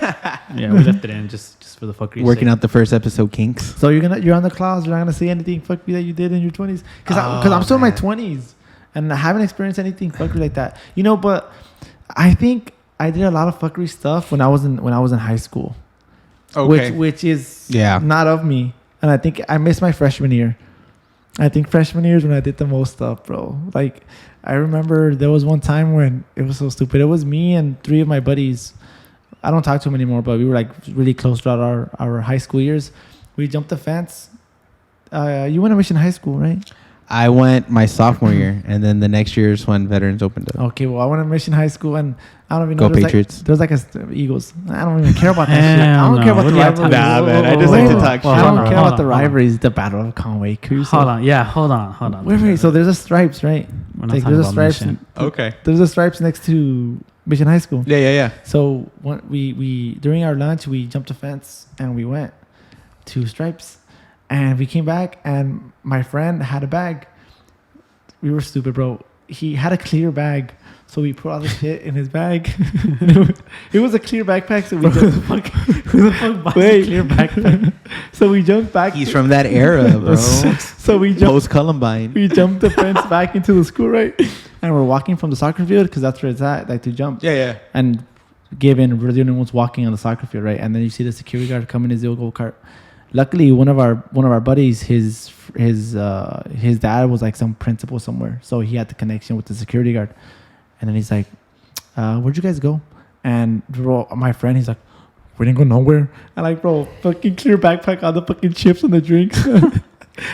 yeah, we left it in just for the fuckery. working out the first episode kinks. So you're on the clouds. You're not gonna say anything fucky that you did in your 20s, because I'm still in my 20s and I haven't experienced anything fuckery like that. You know, but I think I did a lot of fuckery stuff when I was in high school, which is Yeah. not of me. And I think I missed my freshman year. I think freshman year is when I did the most stuff, bro. Like I remember there was one time when it was so stupid. It was me and 3 of my buddies. I don't talk to them anymore, but we were like really close throughout our high school years. We jumped the fence. You went to Mission High School, right? I went my sophomore year, and then the next year is when Veterans opened up. Okay, well, I went to Mission High School, and I don't even know. Go Patriots. There's like a Eagles. I don't even care about that shit. I don't care about the rivalries. Nah, man, I just like to talk shit. I don't care about the rivalries. The Battle of Conway. Hold on. Yeah, hold on. Wait. So there's a Stripes, right? We're not talking about Mission. Okay. There's a Stripes next to Mission High School. Yeah. So when we during our lunch, we jumped a fence and we went to Stripes, and we came back, and my friend had a bag. We were stupid, bro. He had a clear bag, so we put all the shit in his bag. It was a clear backpack, so we who the fuck buys a clear backpack? So we jumped back. He's from that era, bro. So we jumped post Columbine. We jumped the fence back into the school, right? And we're walking from the soccer field because that's where it's at, like to jump. Yeah. And given we're the only ones walking on the soccer field, right? And then you see the security guard come in his little go-kart. Luckily, one of our buddies, his dad was like some principal somewhere, so he had the connection with the security guard. And then he's like, "Where'd you guys go?" And bro, my friend, he's like, "We didn't go nowhere." And like, bro, fucking clear backpack, all the fucking chips and the drinks.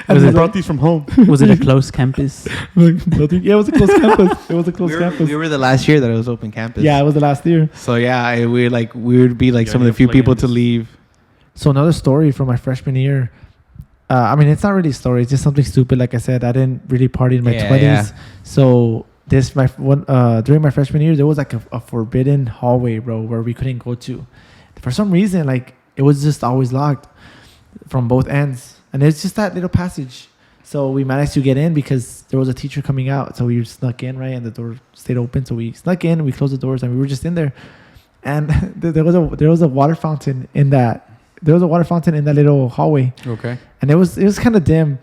I brought these from home. Was it a close campus? Yeah, it was a close campus. It was a close campus. We were the last year that it was open campus. Yeah, it was the last year. So yeah, we would be like some of the few people to leave. So another story from my freshman year. I mean, it's not really a story. It's just something stupid. Like I said, I didn't really party in my 20s. Yeah. So during my freshman year, there was like a forbidden hallway, bro, where we couldn't go to. For some reason, like it was just always locked from both ends. And it's just that little passage. So we managed to get in because there was a teacher coming out. So we snuck in, right? And the door stayed open. So we snuck in, we closed the doors, and we were just in there. And there was a water fountain in that. There was a water fountain in that little hallway. Okay. And it was kind of dim.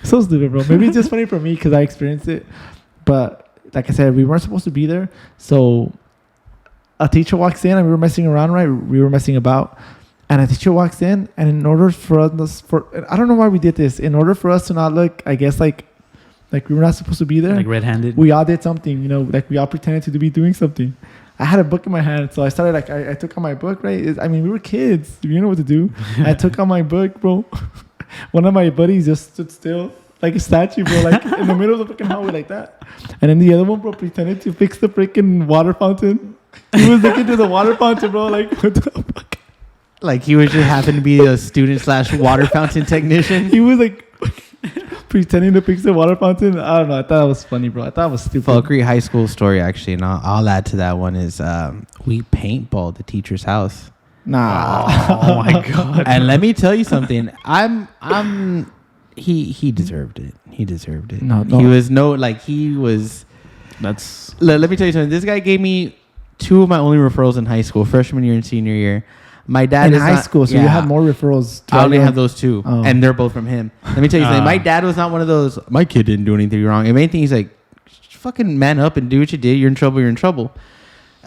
So stupid, bro. Maybe it's just funny for me because I experienced it. But like I said, we weren't supposed to be there. So a teacher walks in and we were messing around, right? We were messing about. And a teacher walks in, and in order for us, I don't know why we did this. In order for us to not look, I guess, like we were not supposed to be there. Like red-handed? We all did something, like we all pretended to be doing something. I had a book in my hand, so I started I took out my book, right? I mean, we were kids. You know what to do. I took out my book, bro. One of my buddies just stood still, like a statue, bro, like in the middle of the fucking hallway like that. And then the other one, bro, pretended to fix the freaking water fountain. He was looking to the water fountain, bro, like, what the fuck? Like he was just happened to be a student / water fountain technician. He was like pretending to fix the water fountain. I don't know. I thought it was funny, bro. I thought it was stupid. Fuckery high school story, actually, and I'll add to that one is we paintballed the teacher's house. Nah. Oh my god. And let me tell you something. He deserved it. He deserved it. No. He was. That's. Let me tell you something. This guy gave me 2 of my only referrals in high school, freshman year and senior year. My dad in high school, so you have more referrals. I only have those 2, and they're both from him. Let me tell you something. My dad was not one of those. My kid didn't do anything wrong. If anything, he's like, fucking man up and do what you did. You're in trouble. You're in trouble.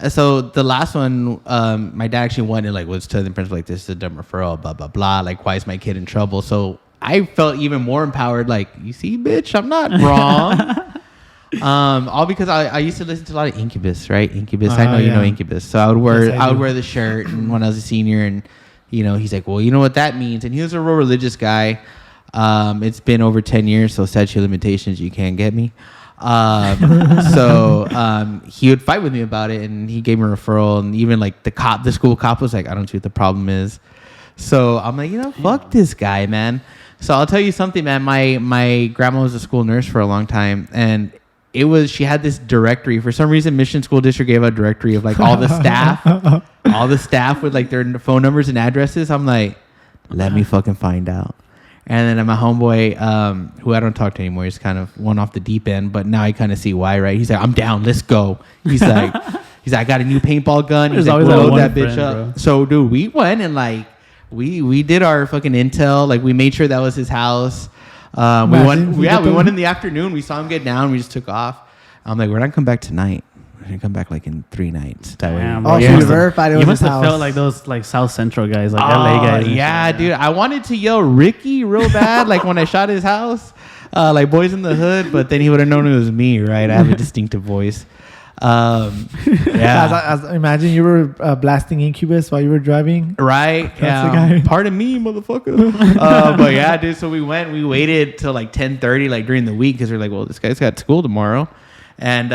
So the last one, my dad actually went and was telling the principal like, this is a dumb referral, blah blah blah. Like, why is my kid in trouble? So I felt even more empowered. Like, you see, bitch, I'm not wrong. All because I used to listen to a lot of Incubus, right? Incubus. I know you know Incubus. So I would wear the shirt and when I was a senior, and he's like, well, you know what that means. And he was a real religious guy. It's been over 10 years, so statute of limitations, you can't get me. So he would fight with me about it, and he gave me a referral, and even like the school cop was like, I don't see what the problem is. So I'm like, fuck this guy, man. So I'll tell you something, man. My grandma was a school nurse for a long time, and she had this directory. For some reason, Mission School District gave a directory of like all the staff with like their phone numbers and addresses. I'm like, let me fucking find out. And then my homeboy, who I don't talk to anymore, he's kind of one off the deep end, but now I kind of see why, right? He's like, I'm down, let's go. He's like, I got a new paintball gun. He's like, load that bitch up. Bro. So dude, we went and like, we did our fucking intel. Like we made sure that was his house. We went in the afternoon. We saw him get down. We just took off. I'm like, we're not come back tonight. We're gonna come back like in 3 nights. Damn, bro. You verified it was his house. You must have felt like those like South Central guys, like LA guys. Yeah, dude. I wanted to yell Ricky real bad, like when I shot his house, like Boys in the Hood. But then he would have known it was me, right? I have a distinctive voice. Yeah. As imagine you were blasting Incubus while you were driving. Right. That's the guy. Pardon me, motherfucker. But yeah, dude. So we waited till like 10:30, like during the week, because we're like, well, this guy's got school tomorrow, and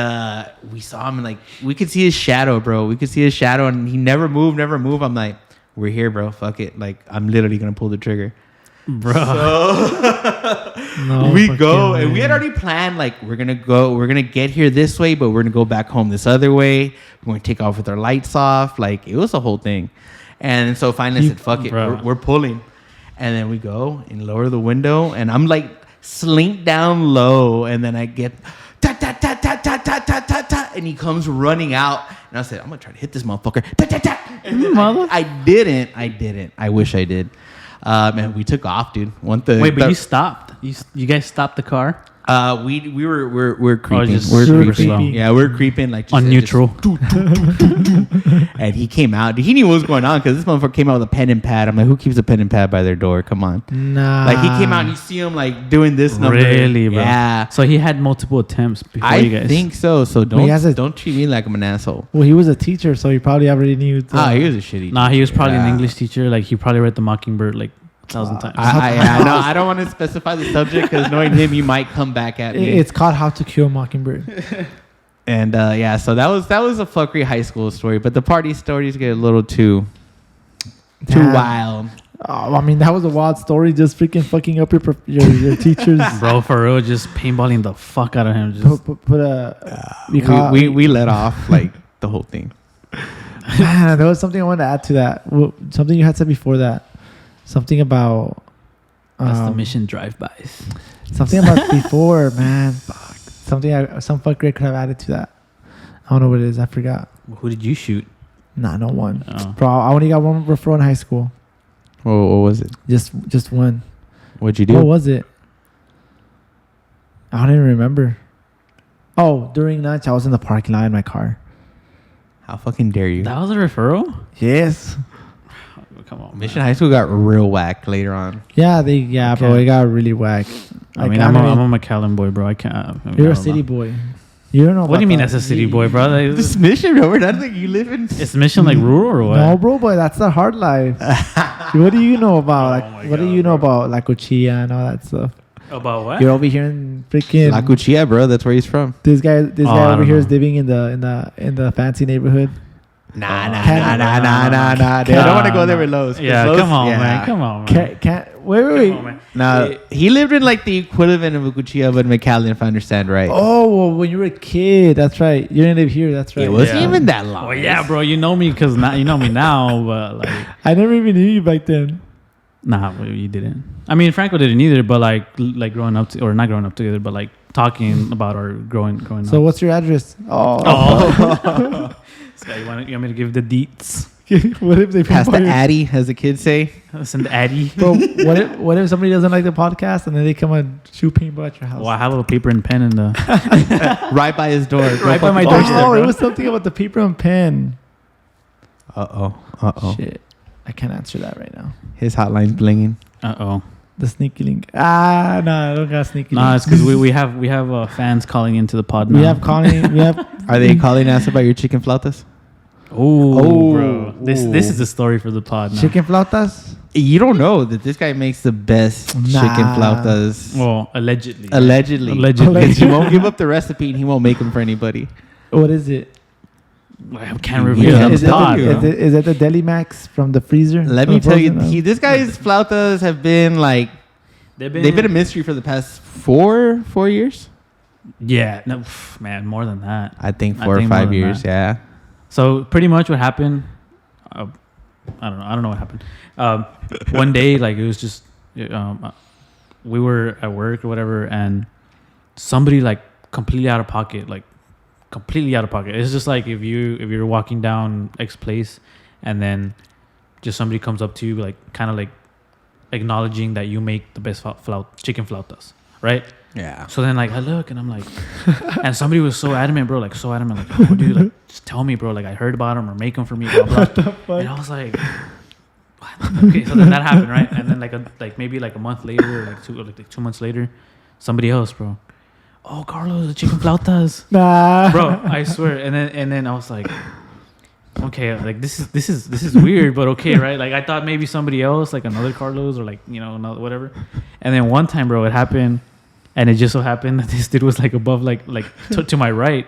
we saw him and like we could see his shadow, bro. We could see his shadow, and he never moved. I'm like, we're here, bro. Fuck it. Like I'm literally gonna pull the trigger. Bro. So we go, and we had already planned, like, we're gonna get here this way, but we're gonna go back home this other way. We're gonna take off with our lights off. Like, it was a whole thing. And so finally I said, fuck it, we're pulling. And then we go and lower the window, and I'm like slink down low, and then I get ta ta ta ta ta ta ta ta ta, and he comes running out, and I said, I'm gonna try to hit this motherfucker. Ta ta ta. And then I didn't. I wish I did. And we took off, dude. Wait, but you stopped. You guys stopped the car? We're creeping. Just We're super creeping. slow. Yeah, we're creeping like just, On neutral. And he came out. He knew what was going on because this motherfucker came out with a pen and pad. I'm like, who keeps a pen and pad by their door? Come on. Nah. Like he came out and you see him like doing this number. Really, bro? Yeah. So he had multiple attempts before you guys. I think so. So Well, he has don't treat me like I'm an asshole. Well, he was a teacher, so he probably already knew. He was a shitty. Nah, he was probably an Yeah. English teacher. Like he probably read the Mockingbird like 1,000 times. I don't want to specify the subject because knowing him, he might come back at me. It's called How to Kill a Mockingbird. And yeah, so that was a fuckery high school story, but the party stories get a little too Damn. wild. Oh, I mean, that was a wild story. Just freaking fucking up your teachers. Bro, for real, just paintballing the fuck out of him. Just Put a. We let off like the whole thing. Man, there was something I wanted to add to that. Something you had said before that. Something about. that's the mission drive-bys. Something about before, man. Fuck. Some fucker could have added to that. I don't know what it is. I forgot. Who did you shoot? Nah, no one. Oh. Bro, I only got one referral in high school. What was it? Just one. What'd you do? What was it? I don't even remember. Oh, during lunch, I was in the parking lot in my car. How fucking dare you? That was a referral? Yes. Come on, Mission High School got real whack later on. Yeah, bro, it got really whack. I mean, I'm a McAllen boy, bro. I can't. You're a city boy. You don't know. What do you mean that's a city boy, bro? Like, This Mission, bro. We're not like you live in. it's mission like rural or what? No, bro, but that's the hard life. What do you know about? Oh my What do God, you know bro. about La Cuchilla and all that stuff? About what? You're over here in freaking. La Cuchilla, bro. That's where he's from. This guy I over don't here is know. living in the fancy neighborhood. Nah. Dude, I don't want to go there with Lowe's. 'Cause Yeah, Lowe's- come on, yeah. man. Come on, man. Can't wait. Come on, man. No, he lived in like the equivalent of a Cuchilla, but McAllen, if I understand right. Oh, well, when you were a kid, that's right. You didn't live here, that's right. It wasn't Yeah. even that long. Well, yeah, bro. You know me because now you know me now, but like, I never even knew you back then. nah, well, you didn't. I mean, Franco didn't either, but like growing up or not growing up together, but like talking about our growing So up. what's your address? Oh, Oh. This guy, you want me to give the deets? what if they Past the pinpoint- Addy, as the kids say. Send Addy. Bro, what if somebody doesn't like the podcast and then they come and shoot paintball at your house? Well, I have a little paper and pen in the. Right by his door. Right by my Oh, doorstep, bro. it was something about the paper and pen. Uh-oh. Shit, I can't answer that right now. His hotline's blinging. Oh. The sneaky link. I don't got sneaky Nah, link. it's because we have fans calling into the pod now. We have Connie. We have. Are they calling us about your chicken flautas? Oh, bro. This Ooh. is the story for the pod now. Chicken flautas? You don't know that this guy makes the best Nah. chicken flautas. Well, allegedly. Allegedly. Allegedly. Because he won't give up the recipe and he won't make them for anybody. What is it? I can't reveal Yeah, it on is, the it pod. the, bro. is it the Deli Max from the freezer? Let From me the tell you, frozen? this guy's flautas have been like, They've they've been a mystery for the past four years. Yeah, no, man, more than that. I think I 4 think or more 5 than years, that. yeah. So pretty much what happened, I don't know what happened. One day, like it was just, we were at work or whatever, and somebody like completely out of pocket. It's just like if you're walking down X place, and then just somebody comes up to you, like kind of like acknowledging that you make the best chicken flautas, right? Yeah. So then, like, I look and I'm like, and somebody was so adamant, bro, like, oh, dude, like, just tell me, bro, like, I heard about them or make them for me, blah, blah. And I was like, what? Okay, so then that happened, right? And then, maybe like a month later, or like 2 months later, somebody else, bro, "Oh, Carlos, the chicken flautas." Nah, Bro, I swear. And then I was like, okay, like this is weird, but okay, right? Like I thought maybe somebody else, like another Carlos or like, you know, another whatever. And then one time, bro, it happened, and it just so happened that this dude was like above, like to my right,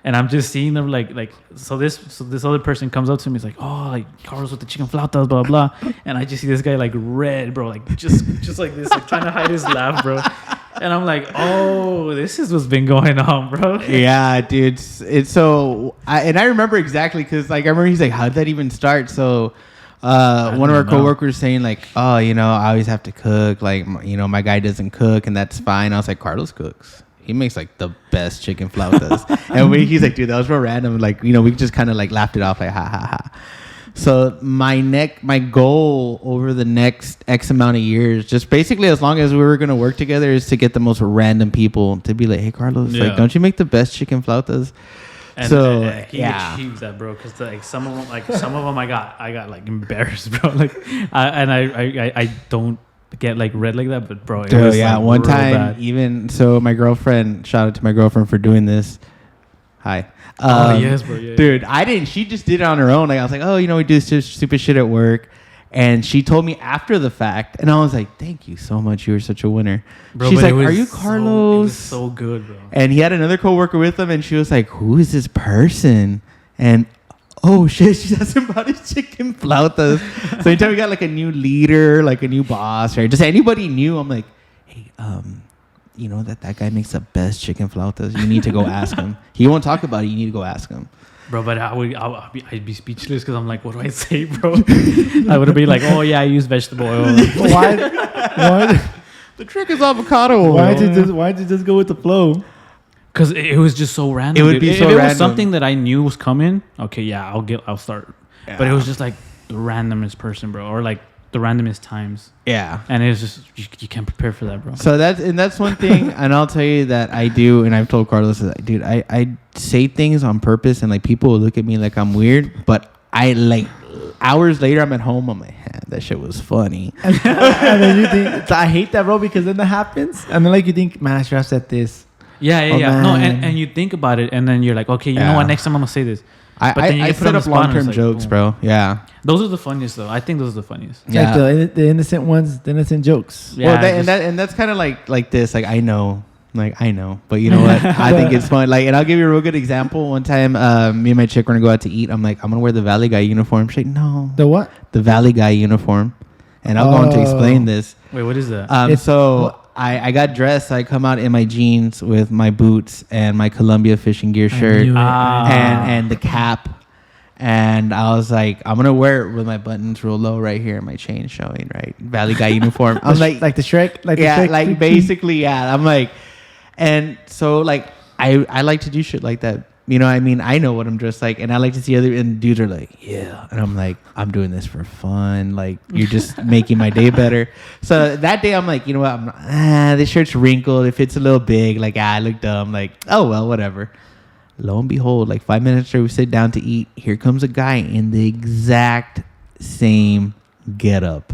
and I'm just seeing them like so this other person comes up to me, he's like, oh, like Carlos with the chicken flautas, blah blah, and I just see this guy like red, bro, like just like this, like trying to hide his laugh, bro. And I'm like, oh, this is what's been going on, bro. Yeah, dude. It's so... I remember exactly because, like, I remember he's like, how did that even start? So, one of our coworkers saying, like, oh, you know, I always have to cook. Like, you know, my guy doesn't cook, and that's fine. I was like, Carlos cooks. He makes, like, the best chicken flautas. And he's like, dude, that was real random. Like, you know, we just kind of, like, laughed it off, like, ha, ha, ha. So my goal over the next X amount of years, just basically as long as we were going to work together, is to get the most random people to be like, hey, Carlos, like, don't you make the best chicken flautas? And, so he achieves that, bro. Because like some of them, I got like embarrassed, bro. Like, I don't get like red like that, but bro, it was yeah. like One real time, bad. even so, my girlfriend. Shout out to my girlfriend for doing this. Hi. Yes, bro. Yeah, dude, I didn't. She just did it on her own. Like I was like, oh, you know, we do this stupid shit at work, and she told me after the fact, and I was like, thank you so much. You were such a winner. Bro, she's like, are you it Carlos? was so good, bro. And he had another coworker with him, and she was like, who is this person? And oh shit, she's asking about his chicken flautas. So anytime we got like a new leader, like a new boss, or just anybody new, I'm like, hey, you know that guy makes the best chicken flautas. You need to go ask him. He won't talk about it. You need to go ask him. Bro, but I'd be speechless because I'm like, what do I say, bro? I would be like, oh yeah, I use vegetable oil. why? The trick is avocado oil. Why'd you just go with the flow? Because it was just so random. It would be if so it random. was something that I knew was coming, okay, yeah, I'll start. Yeah. But it was just like the randomest person, bro, or like the randomest times. Yeah. And it's just you can't prepare for that, bro. So that's one thing, and I'll tell you that I do, and I've told Carlos that, dude, I say things on purpose, and like people will look at me like I'm weird, but I like hours later I'm at home, I'm like, that shit was funny. And then you think, I hate that, bro, because then that happens, and then like you think, man, I should have said this. Yeah. Oh, No, man. and you think about it, and then you're like, okay, you know what? Next time I'm gonna say this. But then you I get put on set the up spot and long-term it's like, jokes, boom. bro. Yeah. Those are the funniest, though. I think those are the funniest. It's like the innocent ones, the innocent jokes. Yeah, Well, and that's kind of like this. Like I know, but you know what? I think it's fun. Like, and I'll give you a real good example. One time, me and my chick were gonna go out to eat. I'm like, I'm gonna wear the Valley Guy uniform. She's like, no, The what? the Valley Guy uniform. And I'll go on to explain this. Wait, what is that? So I got dressed. I come out in my jeans with my boots and my Columbia fishing gear shirt knew it. and the cap. And I was like, I'm gonna wear it with my buttons real low right here, and my chain showing, right? Valley Guy uniform. I'm like the Shrek, like yeah, the Shrek like basically, yeah. I'm like, and so like I like to do shit like that. You know what I mean? I know what I'm dressed like, and I like to see other and dudes are like, yeah, and I'm like, I'm doing this for fun. Like you're just making my day better. So that day, I'm like, you know what? This shirt's wrinkled. It fits a little big. Like I look dumb. Like oh well, whatever. Lo and behold, like 5 minutes after we sit down to eat, here comes a guy in the exact same getup.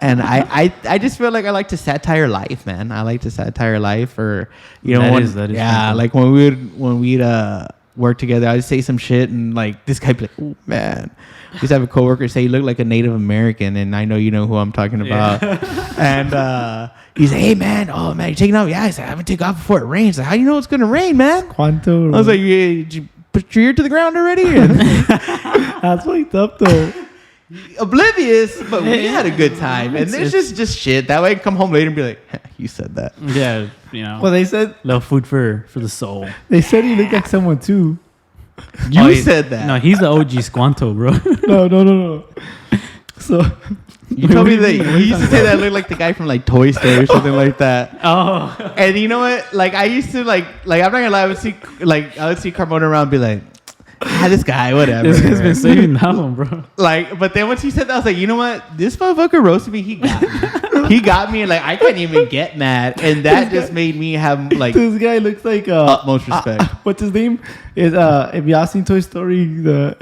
And I just feel like I like to satire life, man. I like to satire life, or you know, that is yeah, Franco. like when we'd work together, I'd say some shit, and like this guy be like, oh man. I used to have a coworker say, you look like a Native American, and I know you know who I'm talking about. And he's like, hey man, oh man, you taking off? Yeah, I said, I haven't taken off before it rains. Like, how do you know it's gonna rain, man? Quanto. I was like, yeah, did you put your ear to the ground already? That's fucked up though. Oblivious, but we had a good time. And there's just shit. That way I can come home later and be like, you said that. Yeah, you know. Well, they said little food for the soul. you look like someone too. You said that. No, he's the OG Squanto, bro. No. So You told me that you used to say that I look like the guy from like Toy Story or something like that. Oh. And you know what? Like I used to like I'm not gonna lie, I would see Carmona around and be like, this guy, whatever. This guy's been saving that one, bro. Like, but then once he said that, I was like, you know what? This motherfucker roasted me. He got me. He got me, and like I can't even get mad, and that just made me have like this guy looks like utmost respect. What's his name? Is if you all seen Toy Story, no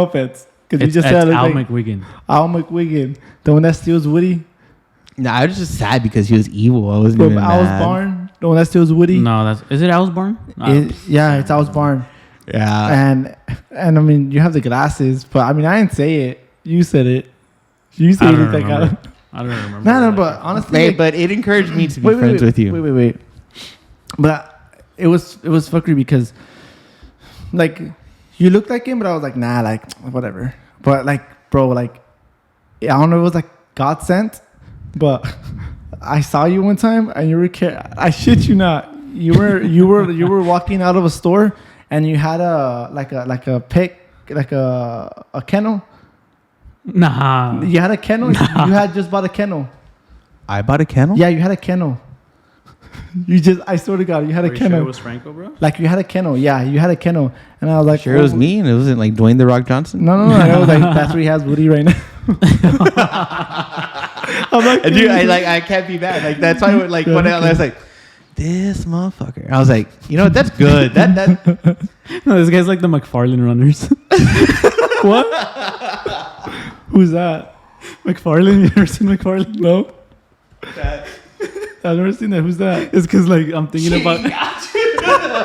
offense, because you just said Al like McWiggin. Al McWiggin, the one that steals Woody. No, I was just sad because he was evil. I wasn't From even Owl's mad. Barn. The one that steals Woody. No, is it Owl's Barn? Yeah, it's Owl's Barn. Yeah. And I mean, you have the glasses, but I mean, I didn't say it. You said it. You I said don't it. remember. I don't remember. No, but honestly, Hey, like, but it encouraged me to be friends with you. Wait. But it was fuckery because, like, you looked like him, but I was like, nah, like, whatever. But like, bro, like, I don't know, it was like God sent, but I saw you one time and you were I shit you not, you were walking out of a store and you had a kennel. Nah. You had a kennel. You had just bought a kennel. I bought a kennel? Yeah, you had a kennel. I swear to God, you had a kennel. Sure it was Franco, bro? Like, you had a kennel. Yeah, you had a kennel. And I was like, Sure, it was me, and it wasn't like Dwayne the Rock Johnson. No. I was like, that's where he has Woody right now. I'm like, And dude, I can't be mad. Like that's why when I was like, this motherfucker. I was like, you know what? That's good. That No, this guy's like the McFarlane runners. what? Who's that? McFarlane? You ever seen McFarlane? No. I've never seen that. Who's that? It's because like I'm thinking about.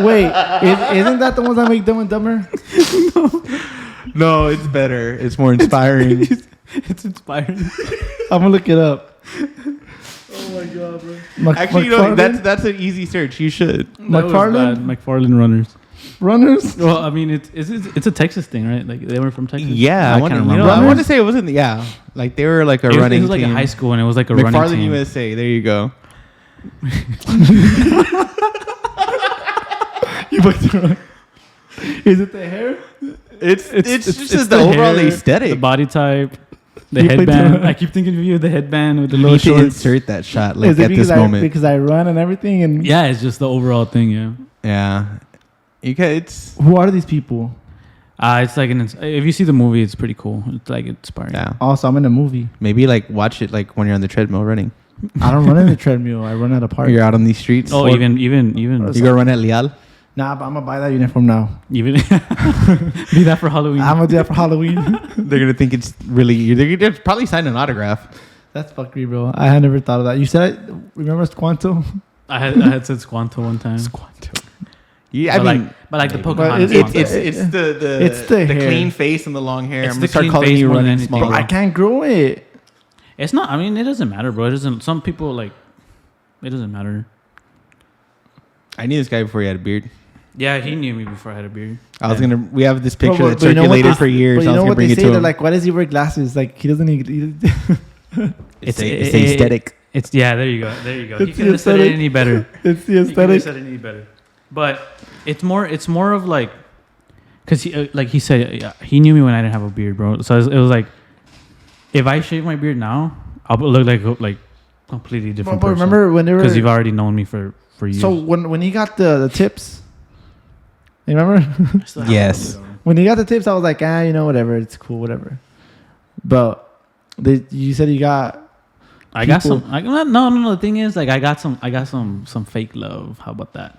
Wait, isn't that the ones that make Dumb and Dumber? no, it's better. It's more inspiring. It's inspiring. I'm gonna look it up. Oh my God, bro. Actually, you know, that's an easy search. You should. McFarlane? McFarlane runners. Runners? Well, I mean, it's a Texas thing, right? Like they were from Texas. Yeah, I can't remember. I want to say it wasn't. Yeah, like they were like a running. It was like team. a high school, and it was like a running McFarlane team. USA. There you go. You booked the wrong. Is it the hair? It's just the overall hair, aesthetic. the body type, the You picked headband. the- I keep thinking of you, the headband with the You little need to shorts. insert that shot like Is it at this because moment. because I run and everything? And Yeah, it's just the overall thing. Yeah. Yeah, you can. It's who are these people? It's like if you see the movie, it's pretty cool. It's like inspiring. yeah. Also, I'm in a movie. Maybe like watch it like when you're on the treadmill running. I don't run in the treadmill. I run at a park. You're out on these streets. Oh, Or even you gonna run at Leal. Nah, but I'm gonna buy that uniform now. be that for Halloween. I'm gonna do that for Halloween. They're gonna think it's really. They're gonna probably sign an autograph. That's fuckery, bro. I had never thought of that. You said, remember Squanto? I had said Squanto one time. Squanto. Yeah, But I mean, like the But Pocahontas. it- Squanto. it's the It's the hair. clean face and the long hair. It's I'm the gonna start clean calling face you more than running anything. Bro, smaller. I can't grow it. It's not. I mean, it doesn't matter, bro. It doesn't. Some people like. It doesn't matter. I knew this guy before he had a beard. Yeah, he knew me before I had a beard. I was gonna. We have this picture Bro, that but you know what circulated they- for years. But you I was know gonna what bring they it say? to They're him. like, why does he wear glasses? Like, he doesn't need... It's It's aesthetic. It's yeah. There you go. There you go. It's He couldn't have said it aesthetic. any better. It's the He couldn't have aesthetic. said it any better. But it's more of like, cause he like he said he knew me when I didn't have a beard, bro. So it was like, if I shave my beard now, I'll look like completely different But person. remember when they were... Because you've already known me for years. So when he got the tips... You remember? I still have Yes. a little bit When he got the tips, I was like, whatever. It's cool, whatever. But you said you got... I got people- some. No. The thing is, like, I got some fake love. How about that?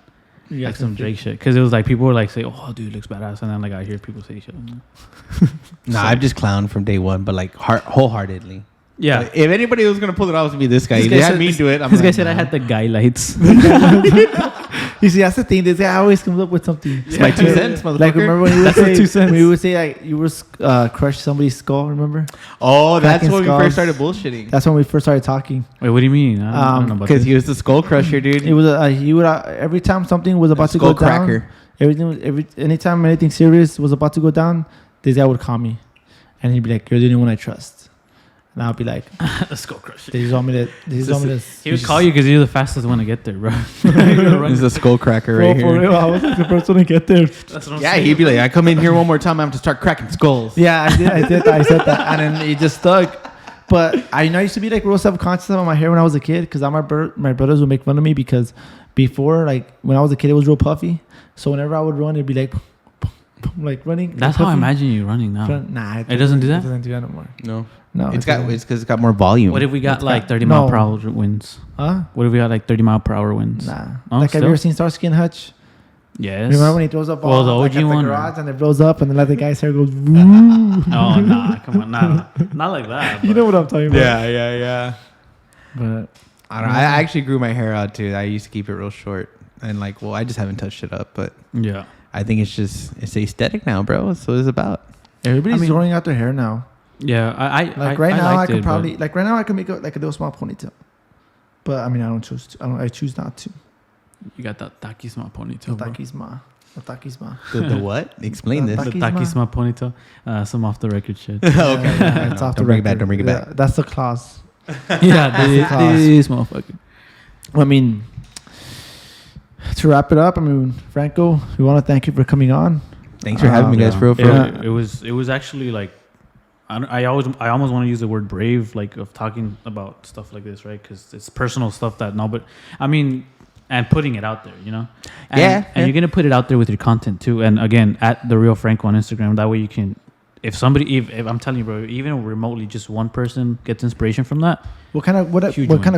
You got Like some Drake shit. Because it was like people were like, say, "Oh, dude, looks badass," and then like I hear people say shit. Nah, I've just clowned from day one, but like wholeheartedly. Yeah. If anybody was gonna pull it off, it would be this guy. This If guy they had said- me do it. I'm This guy like, said I nah. had the guy lights. You see, that's the thing. This guy always comes up with something. It's my 2 cents, motherfucker. Like, remember when you would That's the say... 2 cents. When you would say, like, you were crush somebody's skull, remember? Oh, that's cracking when we skulls. first started bullshitting. That's when we first started talking. Wait, what do you mean? I don't know about Because this. he was the skull crusher, dude. It was he would every time something was about to go skull cracker. down, anytime anything serious was about to go down, this guy would call me, and he'd be like, "You're the only one I trust," and I'll be like, the skull crusher. "They just want me to." They just want me to. He would call you because you're the fastest one to get there, bro. He's a skull cracker right For here. real, I was the first one to get there. That's what I'm Yeah, saying. he'd be like, I come in here one more time, I have to start cracking skulls. Yeah, I did that, and then it just stuck. But I used to be like real self-conscious about my hair when I was a kid because my brothers would make fun of me because before, like when I was a kid, it was real puffy. So whenever I would run, it'd be like running. That's how I puffy. imagine you running now. Nah, It doesn't do that? It doesn't do that no more. No. No, It's it doesn't. because it's got more volume. What if we got It's like got- 30 mile no. per hour winds? Huh? What if we got like 30 mile per hour winds? Nah. Oh, Like, have still? you ever seen Starsky and Hutch? Yes. Remember when he throws up Well, the like, OG at the one, or- garage and it blows up and then like the guy's hair goes. Woo. Oh, nah, come on, nah, not like that. You know what I'm talking about? yeah. But I don't know. I actually grew my hair out too. I used to keep it real short, and like, well, I just haven't touched it up. But Yeah. I think it's aesthetic now, bro. That's what it's about. everybody's growing out their hair now. Yeah. Right now, I liked could it, probably like right now I could make like a little small ponytail. But I mean, I don't choose to. I choose not to. You got that takisma ponytail. bro. Takisma. The what? Explain this. The takisma ponytail. Some off the record shit. Okay. It's off the Don't bring it record. back. Don't bring it back. Yeah, that's the clause. Yeah, this motherfucker. I mean, to wrap it up, I mean, Franco, we want to thank you for coming on. Thanks for having me, guys. For real. It was actually like, I almost want to use the word brave, like of talking about stuff like this, right? Because it's personal stuff that but I mean, and putting it out there, you know. And you're gonna put it out there with your content too. And again, at DaReal Franco on Instagram. That way you can, if I'm telling you, bro, even remotely, just one person gets inspiration from that. What kind of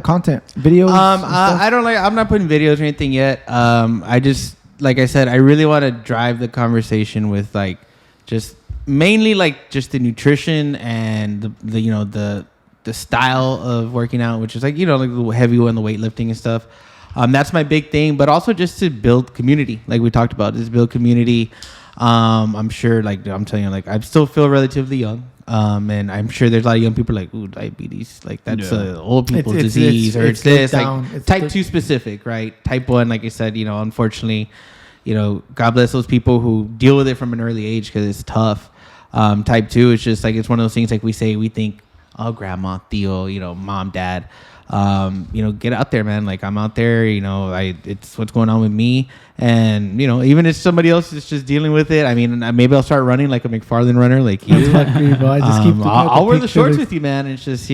content? Videos? I'm not putting videos or anything yet. I just, like I said, I really want to drive the conversation with like just mainly like just the nutrition and the style of working out, which is like, like the heavy one, the weightlifting and stuff. That's my big thing, but also just to build community, like we talked about, just build community. I'm sure, like I'm telling you, like I still feel relatively young, and I'm sure there's a lot of young people like, ooh, diabetes, like that's old people's disease, or it's this like type 2 specific, right? Type 1, like I said, unfortunately, God bless those people who deal with it from an early age because it's tough. Type 2 is just like, it's one of those things like we think, oh, grandma, tío, mom, dad. Get out there, man. Like I'm out there, it's what's going on with me. And, even if somebody else is just dealing with it, I mean, maybe I'll start running like a McFarlane runner, like you. I'll wear the shorts with you, man. It's just,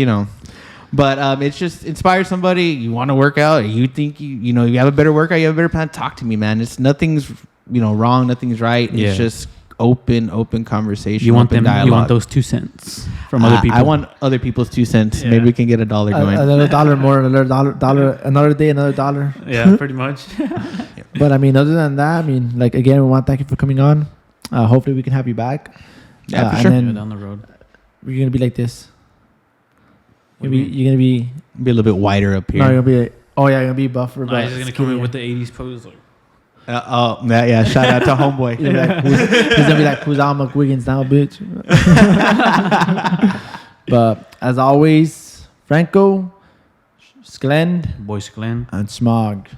but it's just inspire somebody. You want to work out, you think you have a better workout, you have a better plan. Talk to me, man. It's nothing's, wrong. Nothing's right. It's just open conversation. You want dialogue. You want those 2 cents from other people. I want other people's 2 cents. Maybe we can get $1 going. Another $1 more, another another day, another $1. Yeah, pretty much. But I mean, other than that, I mean, like again, we want to thank you for coming on. Hopefully, we can have you back. Yeah, for sure. And then down the road, we're gonna be like this. You're gonna be a little bit wider up here. No, you're gonna be. You're gonna be buffer. But he's gonna come in with the '80s pose. Like. Yeah. Shout out to homeboy. He's gonna be like, "Who's Al McWiggins now, bitch?" But as always, Franco, Glenn, Boys Glenn, and Smog.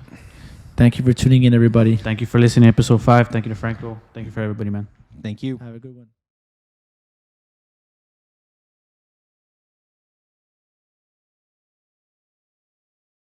Thank you for tuning in, everybody. Thank you for listening to episode 5. Thank you to Franco. Thank you for everybody, man. Thank you. Have a good one.